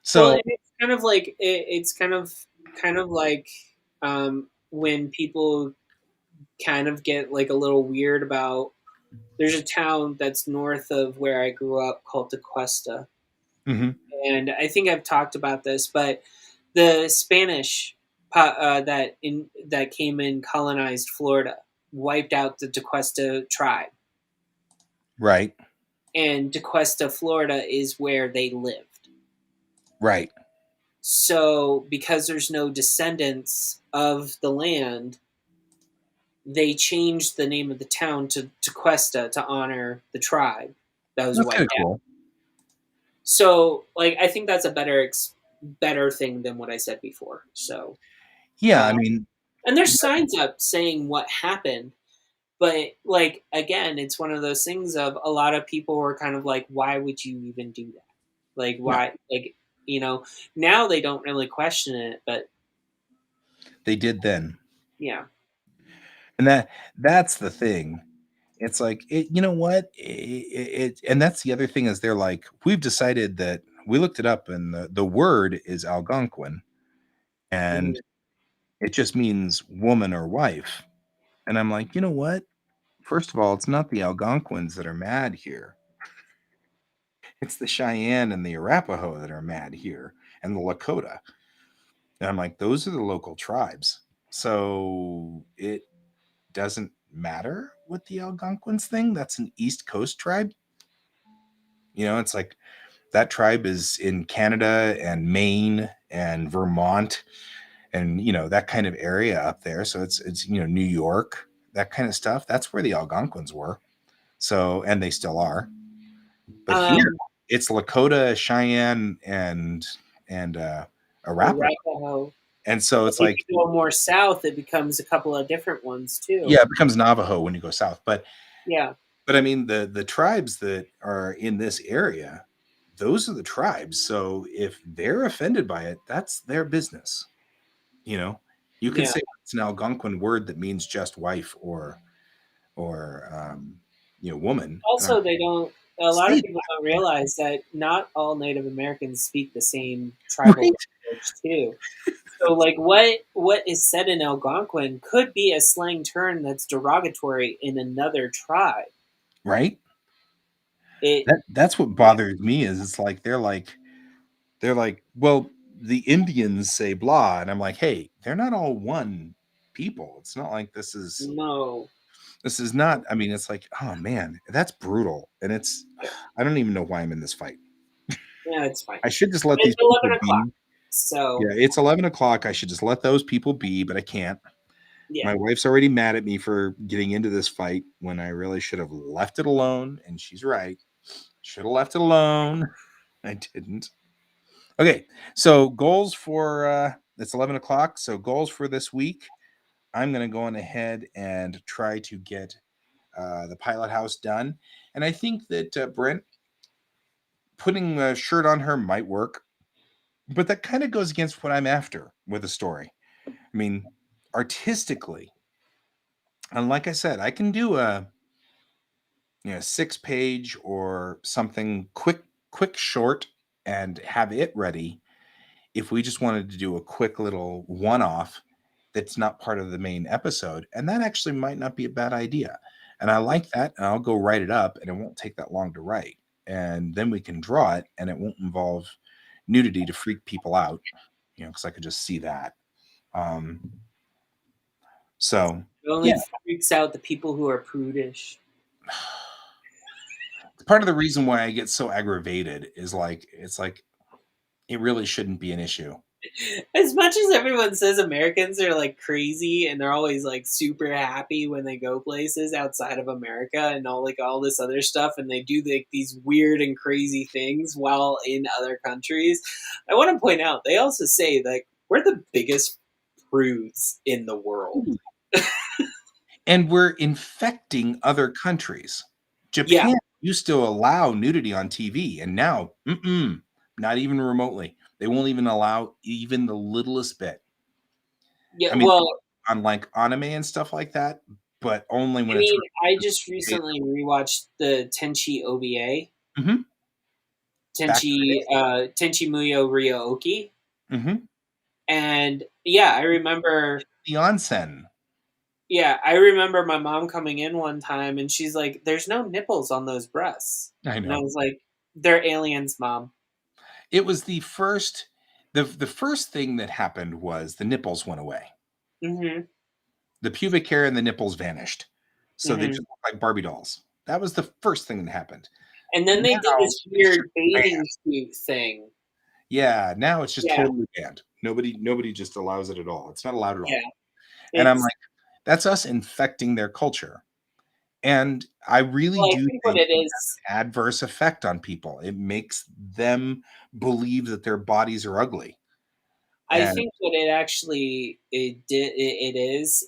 So well, it's kind of like it's kind of like when people kind of get like a little weird about. There's a town that's north of where I grew up called DeQuesta. Mm-hmm. And I think I've talked about this, but the Spanish that came in colonized Florida wiped out the DeQuesta tribe. Right. And DeQuesta, Florida is where they lived. Right. So because there's no descendants of the land, they changed the name of the town to DeQuesta to honor the tribe that was wiped out. Cool. So, I think that's a better thing than what I said before. So, yeah, I mean, and there's signs up saying what happened, but again, it's one of those things of a lot of people are kind of like, why would you even do that? Why? Now they don't really question it, but they did then. Yeah. And that's the thing. It's like you know what? And that's the other thing is they're like, we've decided that we looked it up and the word is Algonquin and Mhm. it just means woman or wife. And I'm like, you know what? First of all, it's not the Algonquins that are mad here. It's the Cheyenne and the Arapaho that are mad here and the Lakota. And I'm like, those are the local tribes. So it doesn't matter what the Algonquins thing. That's an East Coast tribe. It's like that tribe is in Canada and Maine and Vermont and that kind of area up there. So it's New York, that kind of stuff. That's where the Algonquins were. So and they still are. But here Um, it's Lakota, Cheyenne, and Arapaho. Arapaho. And so it's If like, you go more south, it becomes a couple of different ones too. yeah, it becomes Navajo when you go south. Yeah. But I mean the tribes that are in this area, those are the tribes. So if they're offended by it, that's their business. You know, you can Yeah. say it's an Algonquin word that means just wife or woman. And I'm Also, they don't. A lot say of people don't that, realize that not all Native Americans speak the same tribal right, language too. So, like, what is said in Algonquin could be a slang term that's derogatory in another tribe. right. It That's what bothers me is it's like they're like, well, the Indians say blah, and I'm like, hey, they're not all one people. It's not like no. this is not. I mean, it's like, oh man, that's brutal, and I don't even know why I'm in this fight. Yeah, it's fine. I should just let It's these people 11 o'clock. be. So Yeah, it's 11 o'clock. I should just let those people be, but I can't. yeah. My wife's already mad at me for getting into this fight when I really should have left it alone, and she's right. Should have left it alone. I didn't. Okay, so goals for it's 11 o'clock. So goals for this week. I'm going to go on ahead and try to get the pilot house done, and I think that Brent putting a shirt on her might work, but that kind of goes against what I'm after with a story. I mean, artistically, and like I said, I can do a 6-page or something quick short and have it ready if we just wanted to do a quick little one-off that's not part of the main episode. And that actually might not be a bad idea. And I like that. And I'll go write it up and it won't take that long to write. And then we can draw it and it won't involve nudity to freak people out, because I could just see that. Um, so, It only yeah, freaks out the people who are prudish. part of the reason why I get so aggravated is it's like, it really shouldn't be an issue. As much as everyone says Americans are like crazy and they're always like super happy when they go places outside of America and all this other stuff and they do these weird and crazy things while in other countries, I want to point out they also say like we're the biggest prudes in the world. And we're infecting other countries. Yeah, Japan used to allow nudity on TV, and now, not even remotely. They won't even allow even the littlest bit. yeah. I mean, Well, on like anime and stuff like that, but only I when it's mean, I just recently rewatched the Tenchi OVA, mm-hmm. Back in the Tenchi Muyo Ryo-Oki, day. Mm-hmm. and yeah, I remember. The onsen. Yeah, I remember my mom coming in one time and she's like, "There's no nipples on those breasts," I and I know. was like, "They're aliens, mom." It was the first. The first thing that happened was the nipples went away. Hmm. The pubic hair and the nipples vanished, so they Hmm. just look like Barbie dolls. That was the first thing that happened. And then they did Now this it's just weird bathing suit thing. yeah, now it's just Yeah, totally banned. Nobody just allows it at all. It's not allowed at yeah. all. And I'm It's like, that's us infecting their culture. And I really well, I do think what think it it is. has an adverse effect on people. It makes them believe that their bodies are ugly. I And think what it actually it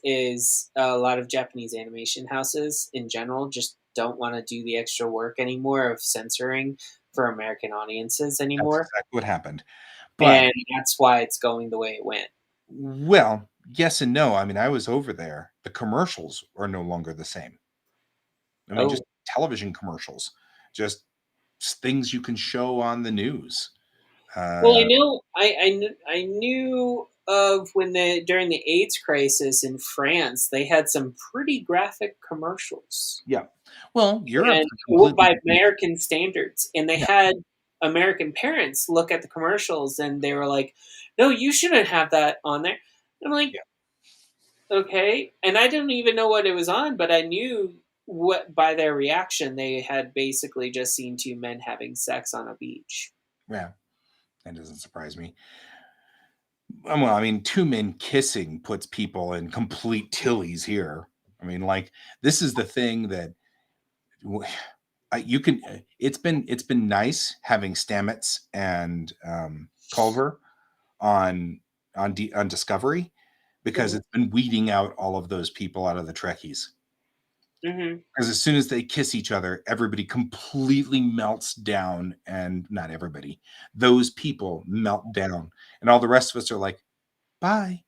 is a lot of Japanese animation houses in general just don't want to do the extra work anymore of censoring for American audiences that's anymore, exactly what happened. But and that's why it's going the way it went. well, yes and no. I mean, I was over there. The commercials are no longer the same. I mean, just Oh, television commercials, just things you can show on the news. well, I Uh, know I knew of when during the AIDS crisis in France, they had some pretty graphic commercials, yeah. Well, Europe's and a completely by different. American standards, and they Yeah. had American parents look at the commercials, and they were like, "No, you shouldn't have that on there." I'm like, Yeah. "Okay," and I didn't even know what it was on, but I knew what by their reaction they had basically just seen two men having sex on a beach. Yeah. That doesn't surprise me. Well, I mean, two men kissing puts people in complete tillies here. I mean, like this is the thing that w- you can. It's been nice having Stamets and Culver on on Discovery because Hmm. it's been weeding out all of those people out of the Trekkies. Hmm. Because as soon as they kiss each other, everybody completely melts down, and not everybody, those people melt down, and all the rest of us are like, "Bye.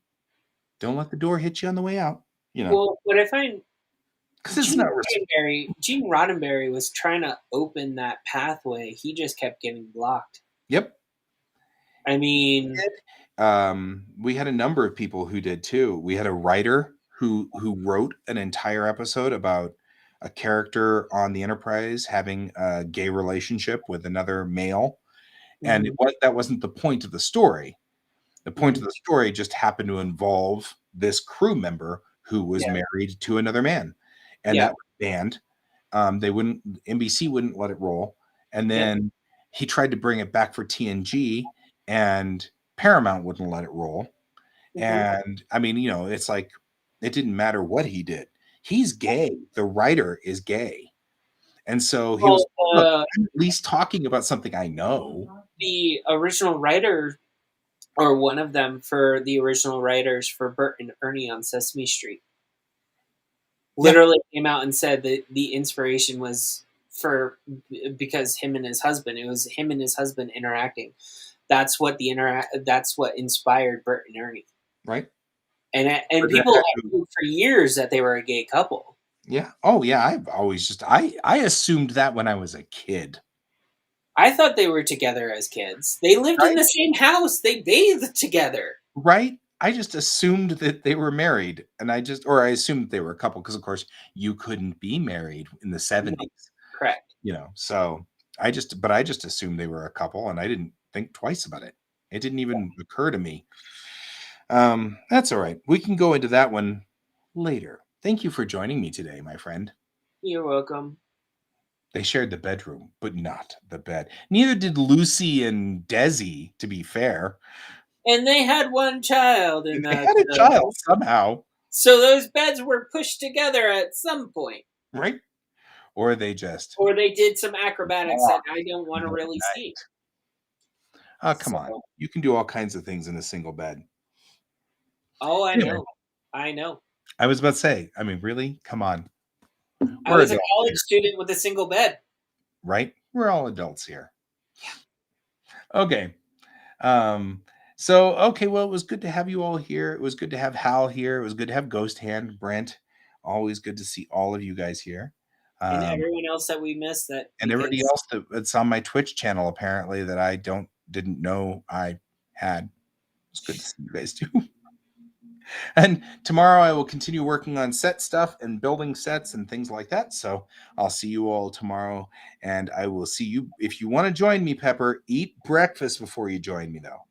Don't let the door hit you on the way out." You know, Well, what I find because it's not. Gene Roddenberry was trying to open that pathway. He just kept getting blocked. Yep. I mean, We had a number of people who did too. We had a writer who wrote an entire episode about a character on the Enterprise having a gay relationship with another male, and mhm, that wasn't the point of the story. The point of mhm, the story just happened to involve this crew member who was yeah, married to another man, and yeah, that was banned. They wouldn't. NBC wouldn't let it roll, and yep, then he tried to bring it back for TNG, and Paramount wouldn't let it roll. mhm. And I mean, it's like it didn't matter what he did. He's gay. The writer is gay, and so he was. Well, Look, I'm at least talking about something I know, the original writer, or one of them for the original writers for Bert and Ernie on Sesame Street, yeah, literally came out and said that the inspiration was for because him and his husband. It was him and his husband interacting. That's what inspired Bert and Ernie. right. And But that people had have to known for years that they were a gay couple. Yeah. Oh, yeah. I've always just I assumed that when I was a kid, I thought they were together as kids. They lived in right? the same house. They bathed together. Right? I just assumed that they were married, and I assumed they were a couple because, of course, you couldn't be married in the No, 70s, correct. So I just assumed they were a couple, and I didn't think twice about it. It didn't even occur to me. That's all right. We can go into that one later. Thank you for joining me today, my friend. You're welcome. They shared the bedroom, but not the bed. Neither did Lucy and Desi, to be fair. And they had one child, and They had a child somehow, so those beds were pushed together at some point, right? Or they just or they did some acrobatics that I don't want to the really see. night. Oh, come on. So, You can do all kinds of things in a single bed. oh, I Anyway, know, I know. I was about to say, I mean, really? Come on. I We're was a adults college here, student with a single bed. right? We're all adults here. Okay. Um, okay, well, it was good to have you all here. It was good to have Hal here. It was good to have Ghost Hand, Brent. Always good to see all of you guys here. And Um, everyone else that we missed that and everybody because else that's on my Twitch channel apparently that I didn't know I had. It's good to see you guys too. And tomorrow I will continue working on set stuff and building sets and things like that. So I'll see you all tomorrow, and I will see you if you want to join me. Pepper, eat breakfast before you join me, though.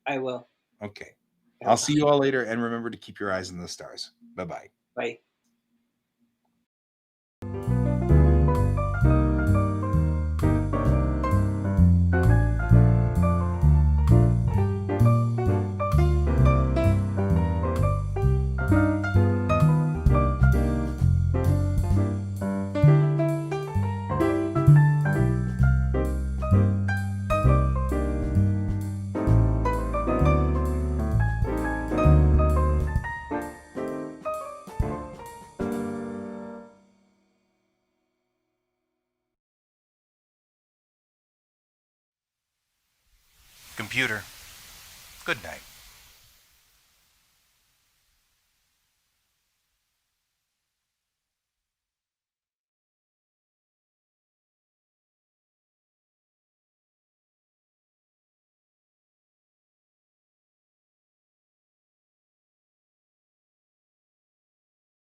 I will. Okay. I'll Yep. see you all later, and remember to keep your eyes on the stars. Bye bye. Bye. Computer, good night.